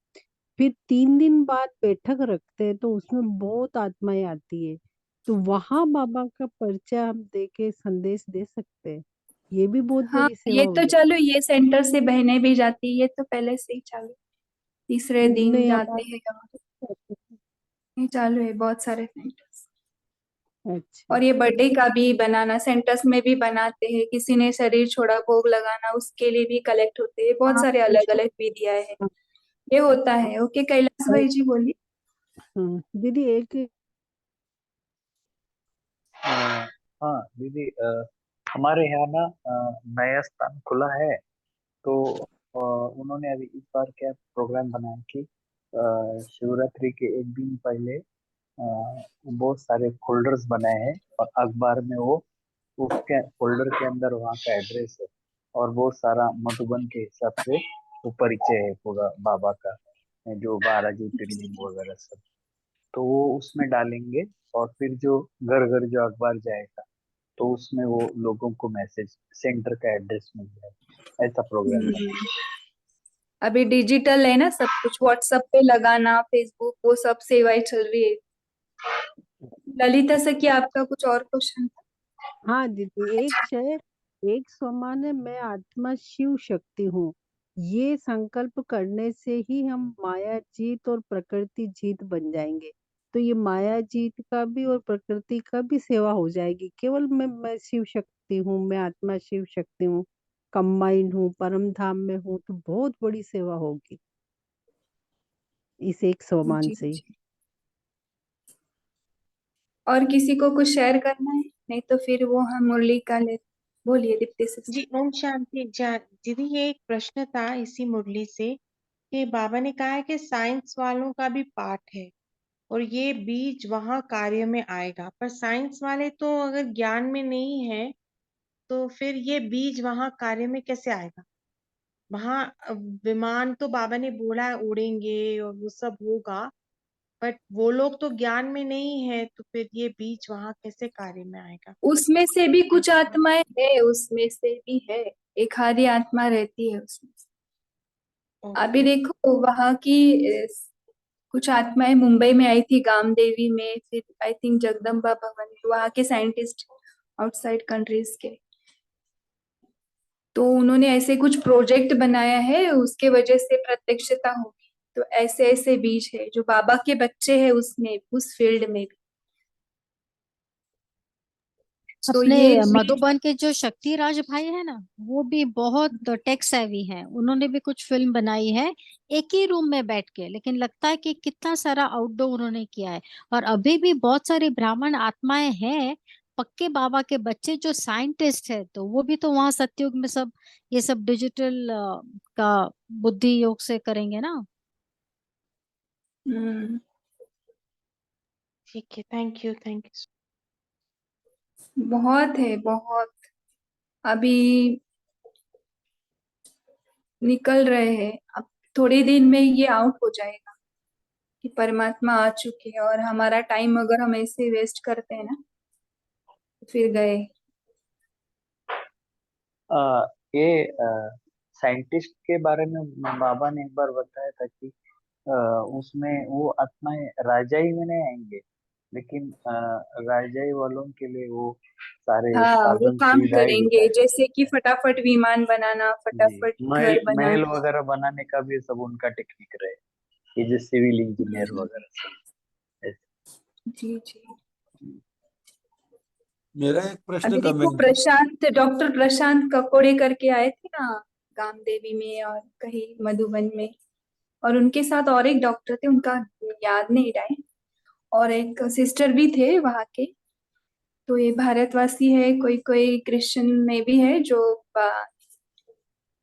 फिर 3 दिन बाद बैठक रखते हैं तो उसमें बहुत आत्माएं आती है, तो वहां बाबा का परिचय हम दे के संदेश दे सकते हैं। ये भी बहुत हाँ, बड़ी सेवा ये हो तो जाती चलो, ये सेंटर से बहनें भी जाती है, ये तो पहले से ही चालू। तीसरे है। दिन नहीं, जाते हमारे हैं, ये चालू है बहुत सारे सेंटर्स। अच्छा और ये बर्थडे का भी बनाना, सेंटर्स में भी बनाते हैं, किसी ने शरीर छोड़ा भोग लगाना उसके लिए भी कलेक्ट होते हैं, बहुत हाँ सारे अलग अलग विधियां है, ये होता है। ओके कैलाश भाई जी बोलिए। हाँ, दीदी एक हाँ दीदी, हमारे यहाँ ना नया स्थान खुला है। तो उन्होंने अभी इस बार क्या प्रोग्राम बनाया कि शिवरात्रि के एक दिन पहले बहुत सारे फोल्डर्स बनाए हैं, और अखबार में वो उसके फोल्डर के अंदर वहाँ का एड्रेस है, और बहुत सारा मधुबन के हिसाब से वो परिचय है पूरा बाबा का, जो 12 ज्योतिर्लिंग वगैरह सब। तो वो उसमें डालेंगे, और फिर जो घर घर जो अखबार जाएगा तो उसमें वो लोगों को मैसेज, सेंटर का एड्रेस मिल जाएगा। ऐसा प्रोग्राम है। अभी डिजिटल है ना सब कुछ, व्हाट्सएप पे लगाना, फेसबुक, वो सब सेवाएं चल रही है। ललिता सखी आपका कुछ और क्वेश्चन था? हाँ दीदी, एक समान है, मैं आत्मा शिव शक्ति हूँ। ये संकल्प करने से ही हम माया जीत और प्रकृति जीत बन जाएंगे। तो ये माया जीत का भी और प्रकृति का भी सेवा हो जाएगी। केवल मैं शिव शक्ति हूँ, मैं आत्मा शिव शक्ति हूँ, कंबाइंड हूँ, परम धाम में हूँ, तो बहुत बड़ी सेवा होगी इस एक समान जी से ही। जी। और किसी को कुछ शेयर करना है? नहीं तो फिर वो हम मुरली का ले। बोलिए दीप्ति सिस्टर। जी ओम शांति। दीदी ये एक प्रश्न था इसी मुरली से, कि बाबा ने कहा है कि साइंस वालों का भी पाठ है और ये बीज वहां कार्य में आएगा, पर साइंस वाले तो अगर ज्ञान में नहीं है तो फिर ये बीज वहां कार्य में कैसे आएगा? वहां विमान तो बाबा ने बोला है उड़ेंगे और वो सब होगा, बट वो लोग तो ज्ञान में नहीं है, तो फिर ये बीज वहां कैसे कार्य में आएगा? उसमें से भी कुछ आत्माएं है, उसमें से भी है, एक आधी आत्मा रहती है उसमें से। अभी देखो वहां की कुछ आत्माएं मुंबई में आई थी, गामदेवी में, फिर आई थिंक जगदम्बा भवन में, वहां के साइंटिस्ट आउटसाइड कंट्रीज के। तो उन्होंने ऐसे कुछ प्रोजेक्ट बनाया है, उसके वजह से प्रत्यक्षता होगी। तो ऐसे ऐसे बीज है जो बाबा के बच्चे हैं उसमें, उस फील्ड में भी। तो अपने ये बीज मधुबन के जो शक्तिराज भाई है ना, वो भी बहुत टेक सेवी हैं। उन्होंने भी कुछ फिल्म बनाई है एक ही रूम में बैठ के, लेकिन लगता है कि कितना सारा आउटडोर उन्होंने किया है। और अभी भी बहुत सारी ब्राह्मण आत्माएं हैं, पक्के बाबा के बच्चे जो साइंटिस्ट है, तो वो भी तो वहां सतयुग में सब ये सब डिजिटल का बुद्धि योग से करेंगे ना। ठीक है, थैंक यू थैंक यू। बहुत है बहुत। अभी निकल रहे हैं, अब थोड़े दिन में ये आउट हो जाएगा कि परमात्मा आ चुके हैं, और हमारा टाइम अगर हम ऐसे वेस्ट करते हैं ना तो फिर गए। ये साइंटिस्ट के बारे में बाबा ने एक बार बताया था कि उसमें वो आत्माएं राजाई में नहीं आएंगे, लेकिन राजाई वालों के लिए वो सारे हाँ, वो साधन काम सुविधाएं देता करेंगे, है। जैसे कि फटाफट विमान बनाना, जी, फटाफट महल घर महल बनाना। वगैरह बनाने का भी सब उनका टेक्निक रहे, ये जो सिविल इंजीनियर वगैरह सब ऐसे। जी जी। मेरा एक प्रश्न अभी देखो कमेंट। प्रशांत, डॉक्टर प्रशांत ककोड़े करके आए थे ना गामदेवी में और कहीं मधुबन में, और उनके साथ और एक डॉक्टर थे, उनका याद नहीं रहा है, और एक सिस्टर भी थे वहां के। तो ये भारतवासी है, कोई कोई क्रिश्चियन में भी है जो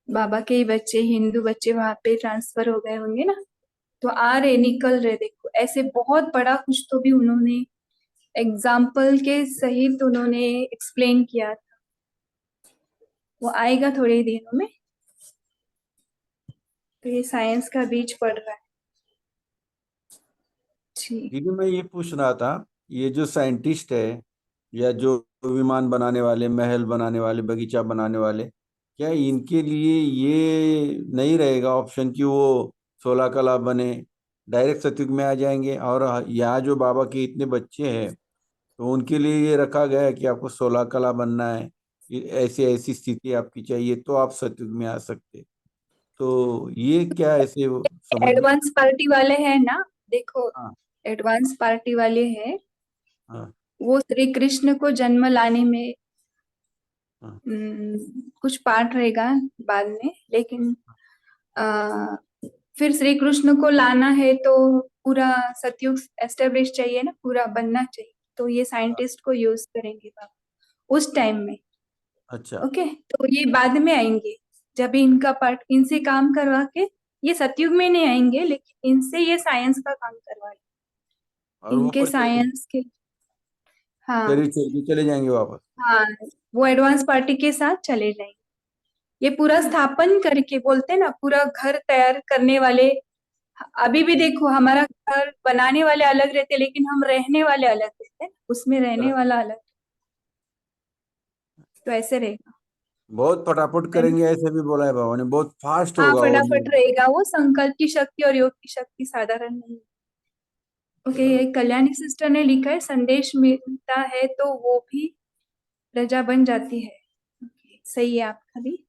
बाबा के ही बच्चे, हिंदू बच्चे वहां पे ट्रांसफर हो गए होंगे ना। तो आ रहे निकल रहे, देखो ऐसे बहुत बड़ा कुछ तो भी उन्होंने एग्जाम्पल के सहित उन्होंने एक्सप्लेन किया था। वो आएगा थोड़े ही दिनों में। तो ये साइंस का बीज पड़ रहा है। ठीक। दीदी मैं ये पूछ रहा था, ये जो साइंटिस्ट है या जो विमान बनाने वाले, महल बनाने वाले, बगीचा बनाने वाले, क्या इनके लिए ये नहीं रहेगा ऑप्शन कि वो 16 कला बने, डायरेक्ट सतयुग में आ जाएंगे? और यहाँ जो बाबा के इतने बच्चे हैं तो उनके लिए ये रखा गया है कि आपको 16 कला बनना है, ऐसी ऐसी स्थिति आपकी चाहिए तो आप सतयुग में आ सकते। तो ये क्या ऐसे समझ में? एडवांस पार्टी वाले हैं ना, देखो हाँ एडवांस पार्टी वाले हैं, हाँ वो श्री कृष्ण को जन्म लाने में हाँ। कुछ पार्ट रहेगा बाद में, लेकिन आ, फिर श्री कृष्ण को लाना है तो पूरा सतयुग एस्टेब्लिश चाहिए ना, पूरा बनना चाहिए, तो ये साइंटिस्ट को यूज करेंगे बाबा उस टाइम में। अच्छा। ओके, तो ये बाद में आएंगे, जब इनका पार्ट इनसे काम करवा के, ये सतयुग में नहीं आएंगे, लेकिन इनसे ये साइंस का काम करवा और वो इनके साइंस के। हाँ शरीर छोड़ के चले जाएंगे वापस। हाँ, वो एडवांस पार्टी के साथ चले जाएंगे। ये पूरा स्थापन करके, बोलते हैं ना, पूरा घर तैयार करने वाले। अभी भी देखो, हमारा घर बनाने वाले अलग रहते, लेकिन हम रहने वाले अलग रहते हैं, उसमें रहने वाला अलग, तो ऐसे रहेगा। बहुत फटाफट करेंगे ऐसे भी बोला है बाबा ने, बहुत फास्ट हाँ, होगा वो फटाफट रहेगा वो। संकल्प की शक्ति और योग की शक्ति साधारण नहीं। ओके, ये कल्याणी सिस्टर ने लिखा है, संदेश मिलता है तो वो भी प्रजा बन जाती है। ओके, सही है आपका भी,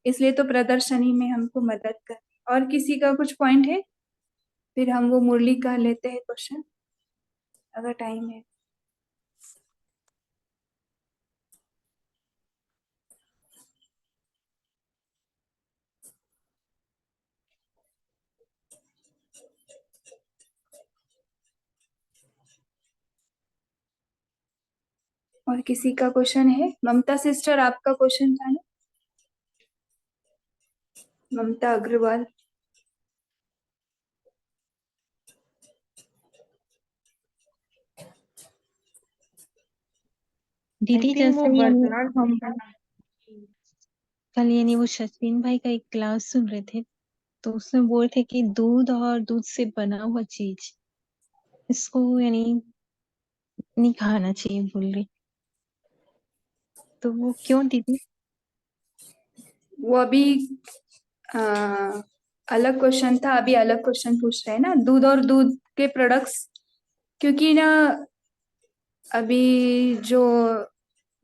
इसलिए तो प्रदर्शनी में हमको मदद कर। और किसी का कुछ पॉइंट है? फिर हम वो मुरली का लेते हैं क्वेश्चन, अगर टाइम है। और किसी का क्वेश्चन है? ममता सिस्टर, आपका क्वेश्चन था ना? ममता अग्रवाल। दीदी आई थिंक वो जैसे यानी वर्तमान हम कल यानी वो सचिन भाई का एक क्लास सुन रहे थे, तो उसमें बोल रहे थे कि दूध और दूध से बना हुआ चीज इसको यानी नहीं खाना चाहिए बोल रहे, तो वो क्यों दीदी? वो अभी आ, अलग क्वेश्चन था, अभी अलग क्वेश्चन पूछ रहे हैं ना, दूध और दूध के प्रोडक्ट्स। क्योंकि ना अभी जो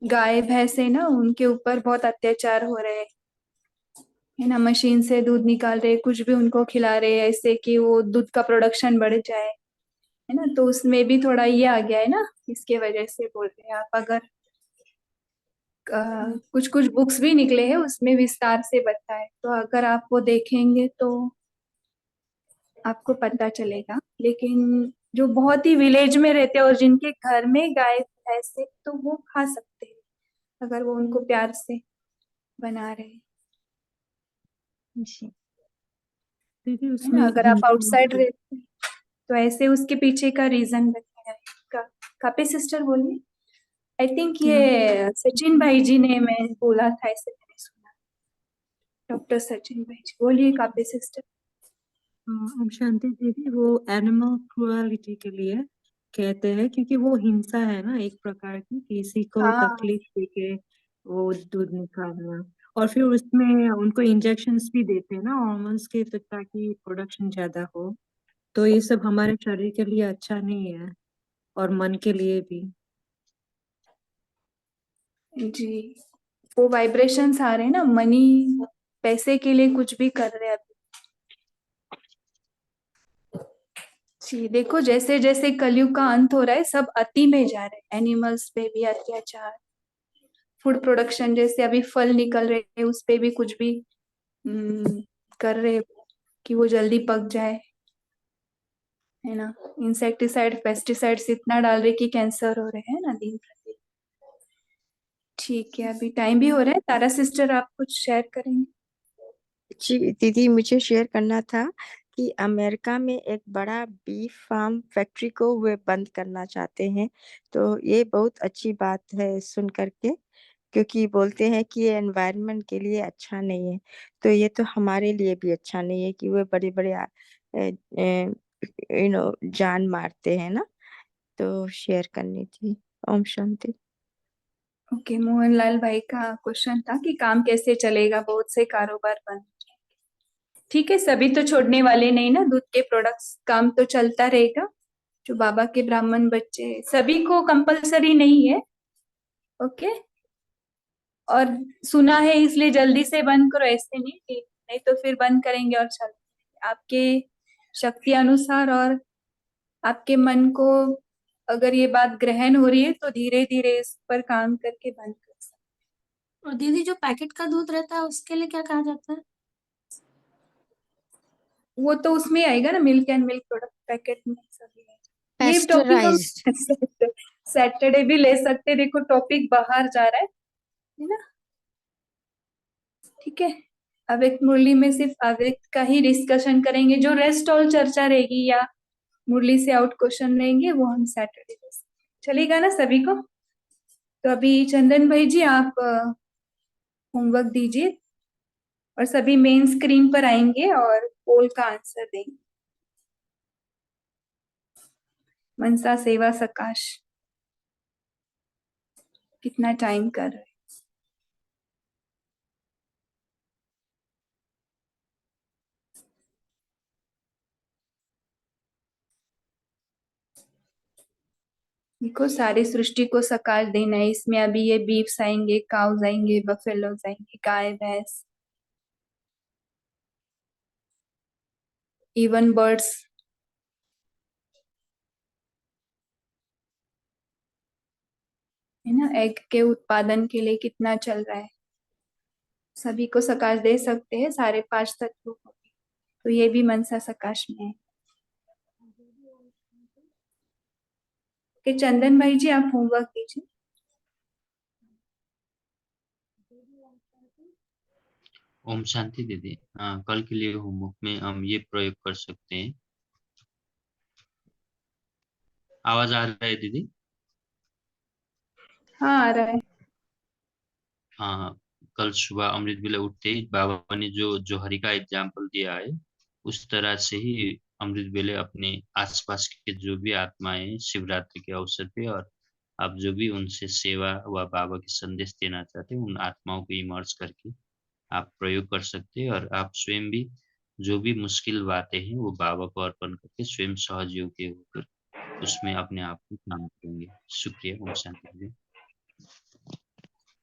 गाय भैंस है ना, उनके ऊपर बहुत अत्याचार हो रहे हैं, है ना। मशीन से दूध निकाल रहे, कुछ भी उनको खिला रहे ऐसे कि वो दूध का प्रोडक्शन बढ़ जाए, है ना। तो उसमें भी थोड़ा ये आ गया है ना, इसके वजह से बोल रहे हैं। आप अगर कुछ कुछ बुक्स भी निकले हैं, उसमें विस्तार से बताए, तो अगर आप वो देखेंगे तो आपको पता चलेगा। लेकिन जो बहुत ही विलेज में रहते हैं और जिनके घर में गाय भैंस है, तो वो खा सकते हैं, अगर वो उनको प्यार से बना रहे हैं, जी दीदी है उसमें ना। अगर आप आउटसाइड रहते हैं तो ऐसे उसके पीछे का रीजन बताया है। कापे सिस्टर बोलिए। आई थिंक क्या ये सचिन भाई जी ने, मैं बोला था ऐसे, मैंने सुना। डॉक्टर सचिन भाई जी, बोलिए कापे सिस्टर। ओम शांति दीदी, वो एनिमल क्रुएलिटी के लिए कहते हैं, क्योंकि वो हिंसा है ना एक प्रकार की, किसी को हाँ, तकलीफ देके वो दूध निकालना, और फिर उसमें उनको इंजेक्शंस भी देते हैं ना हॉर्मोन्स के, तो ताकि प्रोडक्शन ज्यादा हो। तो ये सब हमारे शरीर के लिए अच्छा नहीं है, और मन के लिए भी। जी, वो वाइब्रेशंस आ रहे हैं ना, मनी, पैसे के लिए कुछ भी कर रहे हैं अभी। जी, देखो जैसे जैसे कलयुग का अंत हो रहा है, सब अति में जा रहे हैं, एनिमल्स पे भी अत्याचार, फूड प्रोडक्शन, जैसे अभी फल निकल रहे हैं उस पे भी कुछ भी कर रहे हैं कि वो जल्दी पक जाए, है ना। इंसेक्टिसाइड पेस्टिसाइड्स इतना डाल रहे कि कैंसर हो रहे हैं ना दिन प्रतिदिन। ठीक है, अभी टाइम भी हो रहा है। तारा सिस्टर, आप कुछ शेयर करेंगे? जी दीदी, मुझे शेयर करना था कि अमेरिका में एक बड़ा बीफ फार्म फैक्ट्री को वे बंद करना चाहते हैं। तो ये बहुत अच्छी बात है सुन करके, क्योंकि बोलते हैं कि ये एनवायरनमेंट के लिए अच्छा नहीं है। तो ये तो हमारे लिए भी अच्छा नहीं है कि वे बड़े बड़े जान मारते हैं ना। तो शेयर करनी थी। ओम शांति। ओके, मोहनलाल भाई का क्वेश्चन था कि काम कैसे चलेगा, बहुत से कारोबार बंद। ठीक है, सभी तो छोड़ने वाले नहीं ना, दूध के प्रोडक्ट्स, काम तो चलता रहेगा। जो बाबा के ब्राह्मण बच्चे, सभी को कंपलसरी नहीं है। ओके, और सुना है इसलिए जल्दी से बंद करो ऐसे नहीं, कि नहीं तो फिर बंद करेंगे और चल, आपके शक्ति अनुसार और आपके मन को अगर ये बात ग्रहण हो रही है तो धीरे धीरे इस पर काम करके बंद कर सकते। और दीदी जो पैकेट का दूध रहता है उसके लिए क्या कहा जाता है? वो तो उसमें आएगा ना, milk and milk product packet में सभी है। ये टॉपिक हम पेस्चराइज्ड। सैटरडे भी ले सकते, देखो टॉपिक बाहर जा रहा है ना। ठीक है, अव्यक्त मुरली में सिर्फ अव्यक्त का ही डिस्कशन करेंगे, जो रेस्ट ऑल चर्चा रहेगी या मुरली से आउट क्वेश्चन रहेंगे वो हम सैटरडे चलेगा ना सभी को। तो अभी चंदन भाई जी आप होमवर्क दीजिए और सभी मेन स्क्रीन पर आएंगे और पोल का आंसर देंगे। मनसा सेवा सकाश कितना टाइम कर रहे हैं? देखो सारी सृष्टि को सकाश देना है। इसमें अभी ये बीफ्स आएंगे, काउज आएंगे, बफेलोज आएंगे, गाय भैंस, इवन बर्ड्स, है ना। एग के उत्पादन के लिए कितना चल रहा है, सभी को सकाश दे सकते हैं, सारे 5 तत्वों को। तो ये भी मनसा सकाश में है। कि चंदन भाई जी आप होमवर्क दीजिए। ओम शांति दीदी। कल के लिए होमवर्क में हम ये प्रयोग कर सकते हैं। आवाज आ रहा है दीदी? हाँ आ रहा है। हाँ, कल सुबह अमृत वेले उठते ही बाबा ने जो हरि का एग्जाम्पल दिया है उस तरह से ही अमृत वेले अपने आसपास के जो भी आत्माएं हैं, शिवरात्रि के अवसर पे, और आप जो भी उनसे सेवा व बाबा के संदेश देना चाहते हैं उन आत्माओं को इमर्ज करके आप प्रयोग कर सकते हैं। और आप स्वयं भी जो भी मुश्किल बातें हैं वो बाबा को अर्पण करके स्वयं सहयोगी होकर उसमें अपने आप को काम करेंगे। शुक्रिया। ओम शांति दीदी।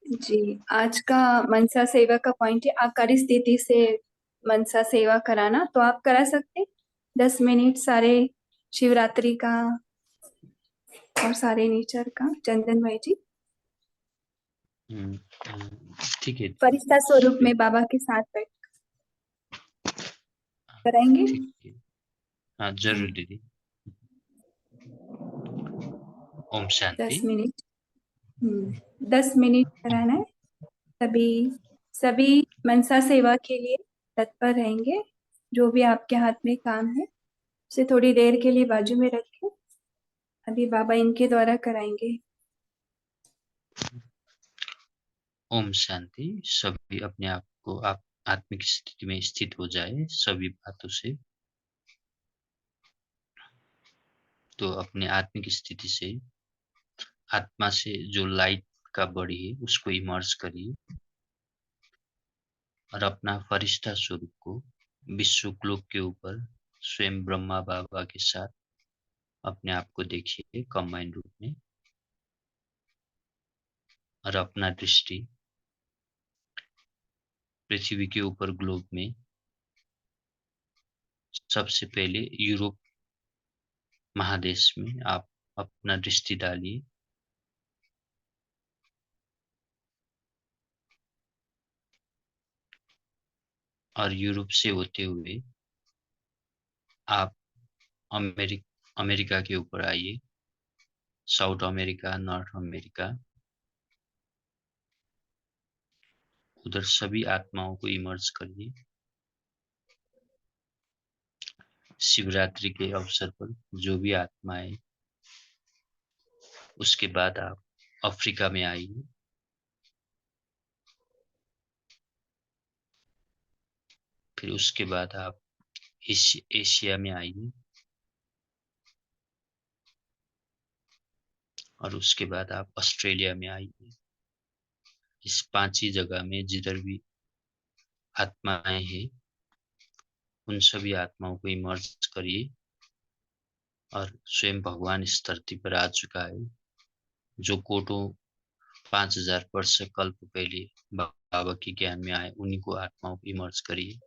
जी, आज का मनसा सेवा का पॉइंट है आकारी स्थिति से मनसा सेवा कराना। तो आप करा सकते हैं 10 मिनट सारे शिवरात्रि का और सारे नेचर का। चंदन भाई जी ठीक है। फरिश्ता स्वरूप में बाबा के साथ बैठ कराएंगे। ठीक है। हाँ जरूर दीदी। ओम 10 शांति। मिनट 10 मिनट कराना है। सभी मनसा सेवा के लिए तत्पर रहेंगे। जो भी आपके हाथ में काम है उसे थोड़ी देर के लिए बाजू में रखें। अभी बाबा इनके द्वारा कराएंगे। ओम शांति। सभी अपने आप को आप आत्मिक स्थिति में स्थित हो जाए सभी बातों से। तो अपने आत्मिक स्थिति से आत्मा से जो लाइट का बॉडी है उसको इमर्ज करिए और अपना फरिश्ता स्वरूप को विश्व ग्लोब के ऊपर स्वयं ब्रह्मा बाबा के साथ अपने आप को देखिए कंबाइन रूप में। और अपना दृष्टि पृथ्वी के ऊपर ग्लोब में सबसे पहले यूरोप महादेश में आप अपना दृष्टि डालिए। और यूरोप से होते हुए आप अमेरिका के ऊपर आइए, साउथ अमेरिका, नॉर्थ अमेरिका। उधर सभी आत्माओं को इमर्ज करिए। शिवरात्रि के अवसर पर जो भी आत्माएं, उसके बाद आप अफ्रीका में आइए। फिर उसके बाद आप एशिया में आइए। और उसके बाद आप ऑस्ट्रेलिया में आइए। इस 5 ही जगह में जिधर भी आत्माएं हैं उन सभी आत्माओं को इमर्ज करिए। और स्वयं भगवान इस धरती पर आ चुका है, जो कोटों 5000 वर्ष कल्प पहले बाबा के ज्ञान में आए, उन्हीं को आत्माओं को इमर्ज करिए।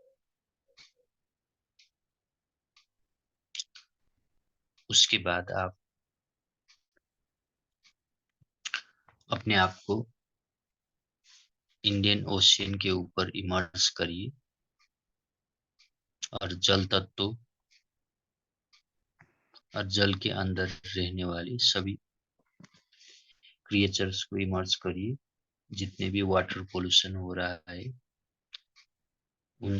उसके बाद आप अपने आप को इंडियन ओशियन के ऊपर इमर्स करिए और जल तत्व और जल के अंदर रहने वाली सभी क्रिएचर्स को इमर्स करिए। जितने भी वाटर पोल्यूशन हो रहा है उन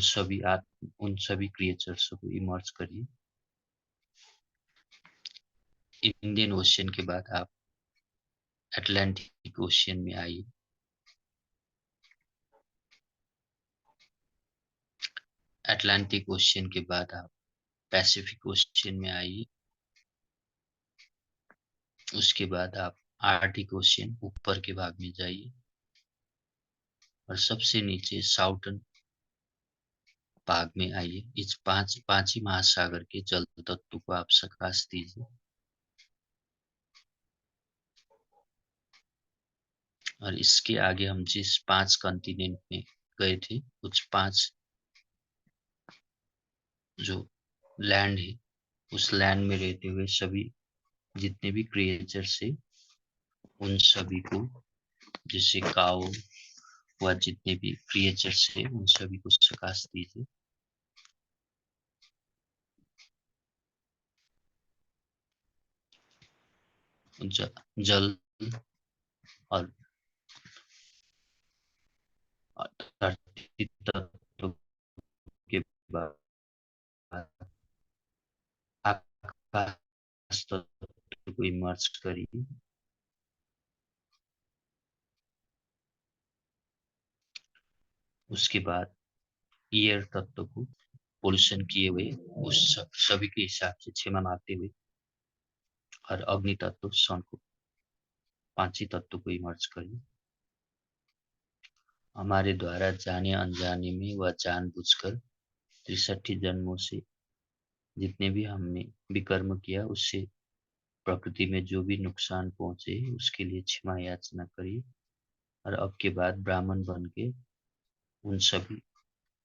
सभी क्रिएचर्स को इमर्स करिए। इंडियन ओशियन के बाद आप अटलांटिक ओशियन में आइए। अटलांटिक ओशियन के बाद आप पैसिफिक ओशियन में आइए। उसके बाद आप आर्टिक ओशियन ऊपर के भाग में जाइए और सबसे नीचे साउथर्न भाग में आइए। इस पांच ही महासागर के जल तत्व को आप प्रकाश दीजिए। और इसके आगे हम जिस 5 कॉन्टिनेंट में गए थे कुछ 5 जो लैंड है उस लैंड में रहते हुए सभी जितने भी क्रिएचर्स है उन सभी को, जैसे काऊ व जितने भी क्रिएचर्स है उन सभी को प्रकाश दीजिए। जल और धरती तत्व के बाद आकाश तत्व को इमर्ज करिए। उसके बाद एयर तत्व को पोल्यूशन किए हुए उस सभी के हिसाब से क्षमा मारते हुए और अग्नि तत्व सन को 5 ही तत्व को इमर्ज करिए। हमारे द्वारा जाने अनजाने में व जानबूझकर 63 जन्मों से जितने भी हमने विकर्म किया उससे प्रकृति में जो भी नुकसान पहुंचे उसके लिए क्षमा याचना करिए। और अब के बाद ब्राह्मण बन के उन सभी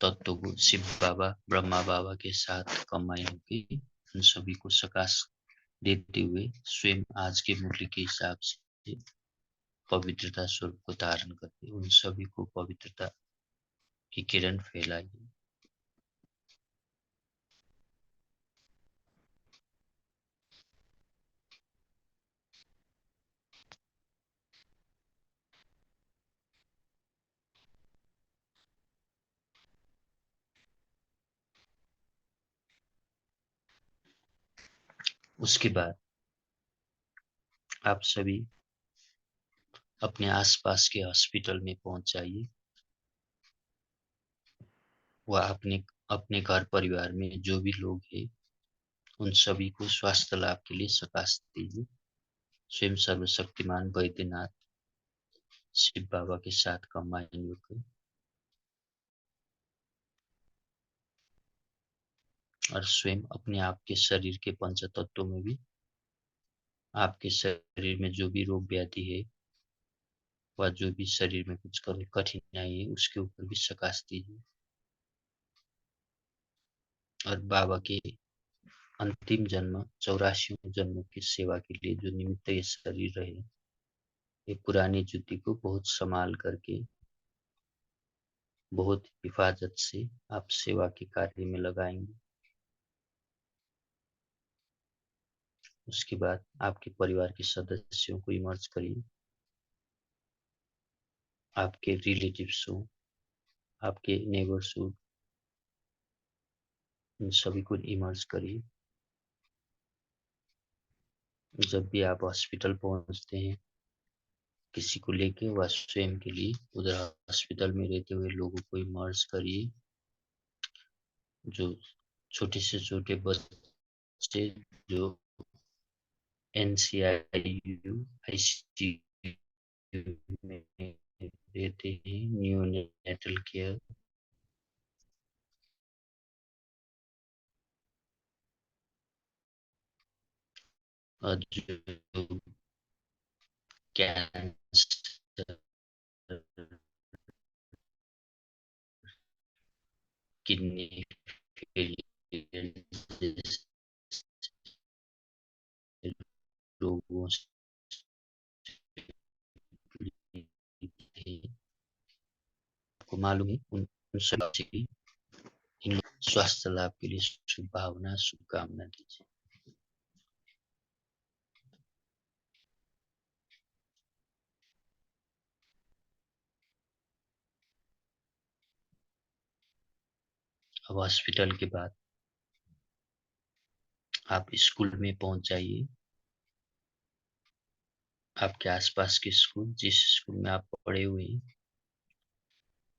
तत्वों को शिव बाबा ब्रह्मा बाबा के साथ कमाई होगी उन सभी को सकाश देते हुए स्वयं आज के मुरली के हिसाब से पवित्रता स्वरूप को धारण करके उन सभी को पवित्रता की किरण फैलाइए। उसके बाद आप सभी अपने आसपास के हॉस्पिटल में पहुंच जाइए व अपने घर परिवार में जो भी लोग हैं उन सभी को स्वास्थ्य लाभ के लिए सकाश दीजिए। स्वयं सर्वशक्तिमान वैद्यनाथ शिव बाबा के साथ कंबाइन होकर और स्वयं अपने आप के शरीर के पंच तत्वों में भी आपके शरीर में जो भी रोग व्याधि है व जो भी शरीर में कुछ कठिनाई है उसके ऊपर भी सकाश दीजिए। और बाबा के अंतिम जन्म 84 जन्मों की सेवा के लिए जो निमित्त ये शरीर रहे ये पुरानी जूती को बहुत संभाल करके बहुत हिफाजत से आप सेवा के कार्य में लगाएंगे। उसके बाद आपके परिवार के सदस्यों को इमर्ज करिए। आपके रिलेटिव्स हो, आपके नेबर्स हो, इन सभी को इमर्ज करिए। जब भी आप हॉस्पिटल पहुंचते हैं किसी को लेके व स्वयं के लिए उधर हॉस्पिटल में रहते हुए लोगों को इमर्ज करिए। जो छोटे से छोटे बच्चे जो NCIU ICU में रहते हैं, न्यूनेटल केयर, और जो कैंसर, किडनी फेलियर जैसे रोगों से आपको मालूम है उन सभी बच्चे की इन स्वास्थ्य लाभ के लिए शुभभावना शुभकामना दीजिए। अब हॉस्पिटल के बाद आप स्कूल में पहुंच जाइए। आपके आसपास के स्कूल, जिस स्कूल में आप पढ़े हुए हैं,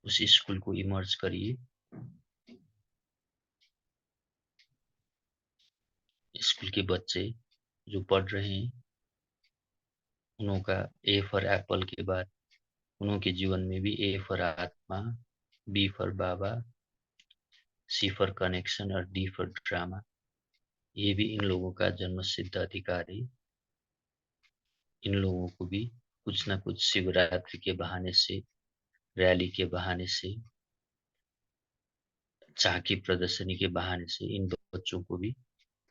उस स्कूल को इमर्ज करिए। स्कूल के बच्चे जो पढ़ रहे हैं, उन्हों का ए फॉर एप्पल के बाद उन्हों के जीवन में भी ए फॉर आत्मा, बी फॉर बाबा, सी फॉर कनेक्शन और डी फॉर ड्रामा, ये भी इन लोगों का जन्म सिद्ध अधिकार है। इन लोगों को भी कुछ ना कुछ शिवरात्रि के बहाने से, रैली के बहाने से, झांकी प्रदर्शनी के बहाने से इन बच्चों को भी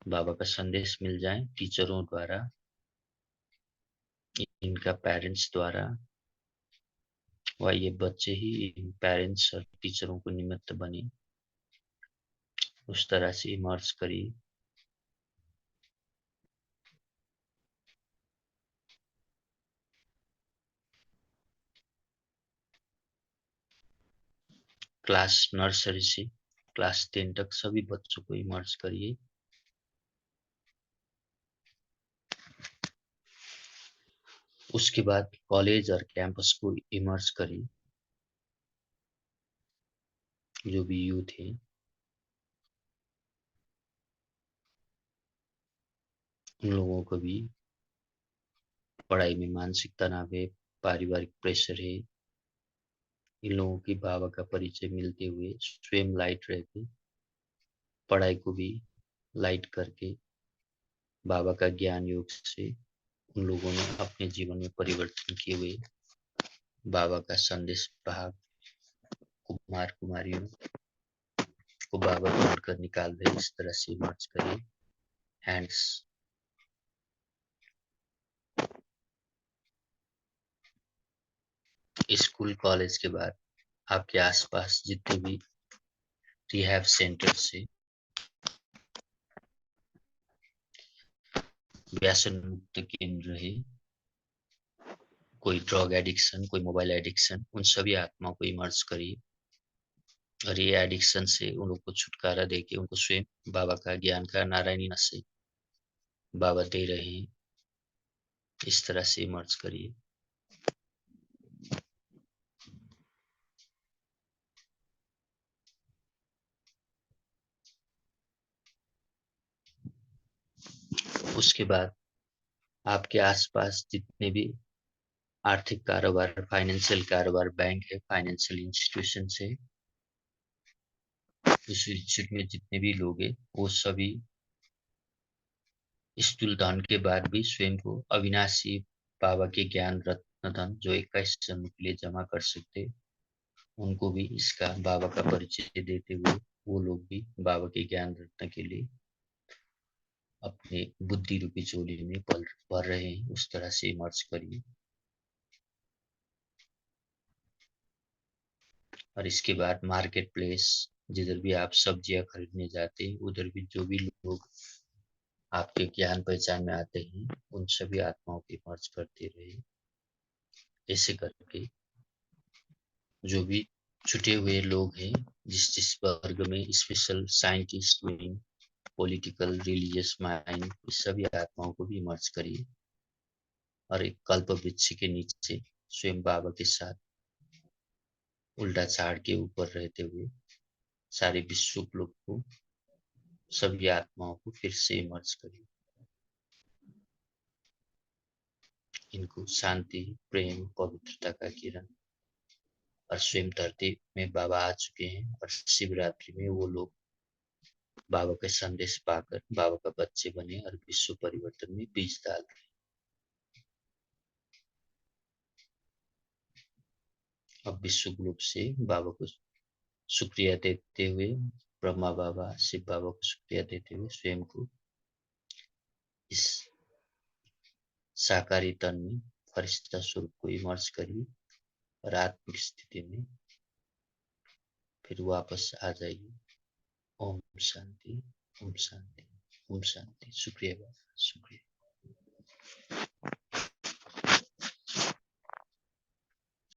बाबा का संदेश मिल जाए, टीचरों द्वारा, इनका पेरेंट्स द्वारा, व ये बच्चे ही इन पेरेंट्स और टीचरों को निमित्त बने। उस तरह से इमर्ज करिए। क्लास नर्सरी से क्लास 10 तक सभी बच्चों को इमर्ज करिए। उसके बाद कॉलेज और कैंपस को इमर्ज करिए। जो भी यूथ है, उन लोगों को भी पढ़ाई में मानसिक तनाव है, पारिवारिक प्रेशर है, इन लोगों की बाबा का परिचय मिलते हुए स्वयं लाइट रहते, पढ़ाई को भी लाइट करके बाबा का ज्ञान योग से उन लोगों ने अपने जीवन में परिवर्तन किए हुए बाबा का संदेश भाग कुमार कुमारियों को बाबा ढूंढकर निकाल दे। इस तरह से मार्च करिए। हैंड्स स्कूल कॉलेज के बाद आपके आसपास जितने भी रिहैब सेंटर से व्यसन मुक्त केंद्र है, कोई ड्रग एडिक्शन, कोई मोबाइल एडिक्शन, उन सभी आत्माओं को इमर्ज करिए और ये एडिक्शन से उन लोग को छुटकारा देके उनको स्वयं बाबा का ज्ञान का नारायणी से बाबा दे रहे हैं। इस तरह से इमर्ज करिए। उसके बाद आपके आसपास जितने भी आर्थिक कारोबार, फाइनेंशियल कारोबार, बैंक है, फाइनेंशियल इंस्टीट्यूशन है, उस इंस्टीट्यूट में जितने भी लोग हैं वो सभी स्थूल दान के बाद भी स्वयं को अविनाशी बाबा के ज्ञान रत्न धन जो 21 जन्म के लिए जमा कर सकते, उनको भी इसका बाबा का परिचय देते हुए वो लोग भी बाबा के ज्ञान रत्न के लिए अपने बुद्धि रूपी चोली में भर रहे हैं। उस तरह से इमर्ज करिए। और इसके बाद मार्केट प्लेस, जिधर भी आप सब्जियां खरीदने जाते हैं, उधर भी जो भी लोग आपके ज्ञान पहचान में आते हैं, उन सभी आत्माओं की मर्ज करते रहे। ऐसे करके जो भी छुटे हुए लोग हैं, जिस वर्ग में special scientist, political, religious mind, इस सभी आत्माओं को भी मर्ज करिए और एक कल्प वृक्ष के नीचे स्वयं बाबा के साथ उल्टा झाड़ के ऊपर रहते हुए सारे विश्व लोग को, सभी आत्माओं को फिर से इमर्ज करिए। इनको शांति, प्रेम, पवित्रता का किरण, और स्वयं धरती में बाबा आ चुके हैं और शिवरात्रि में वो लोग बाबा का संदेश पाकर बाबा का बच्चे बने और विश्व परिवर्तन में बीज डाल रहे। अब विश्व ग्रुप से बाबा को शुक्रिया देते हुए, ब्रह्मा बाबा, शिव बाबा को शुक्रिया देते हुए स्वयं को इस साकारी तन में फरिश्ता स्वरूप को इमर्ज करिए और आत्मिक स्थिति में फिर वापस आ जाइए। ओम शांति, ओम शांति, ओम शांति। शुक्रिया बाबा, शुक्रिया।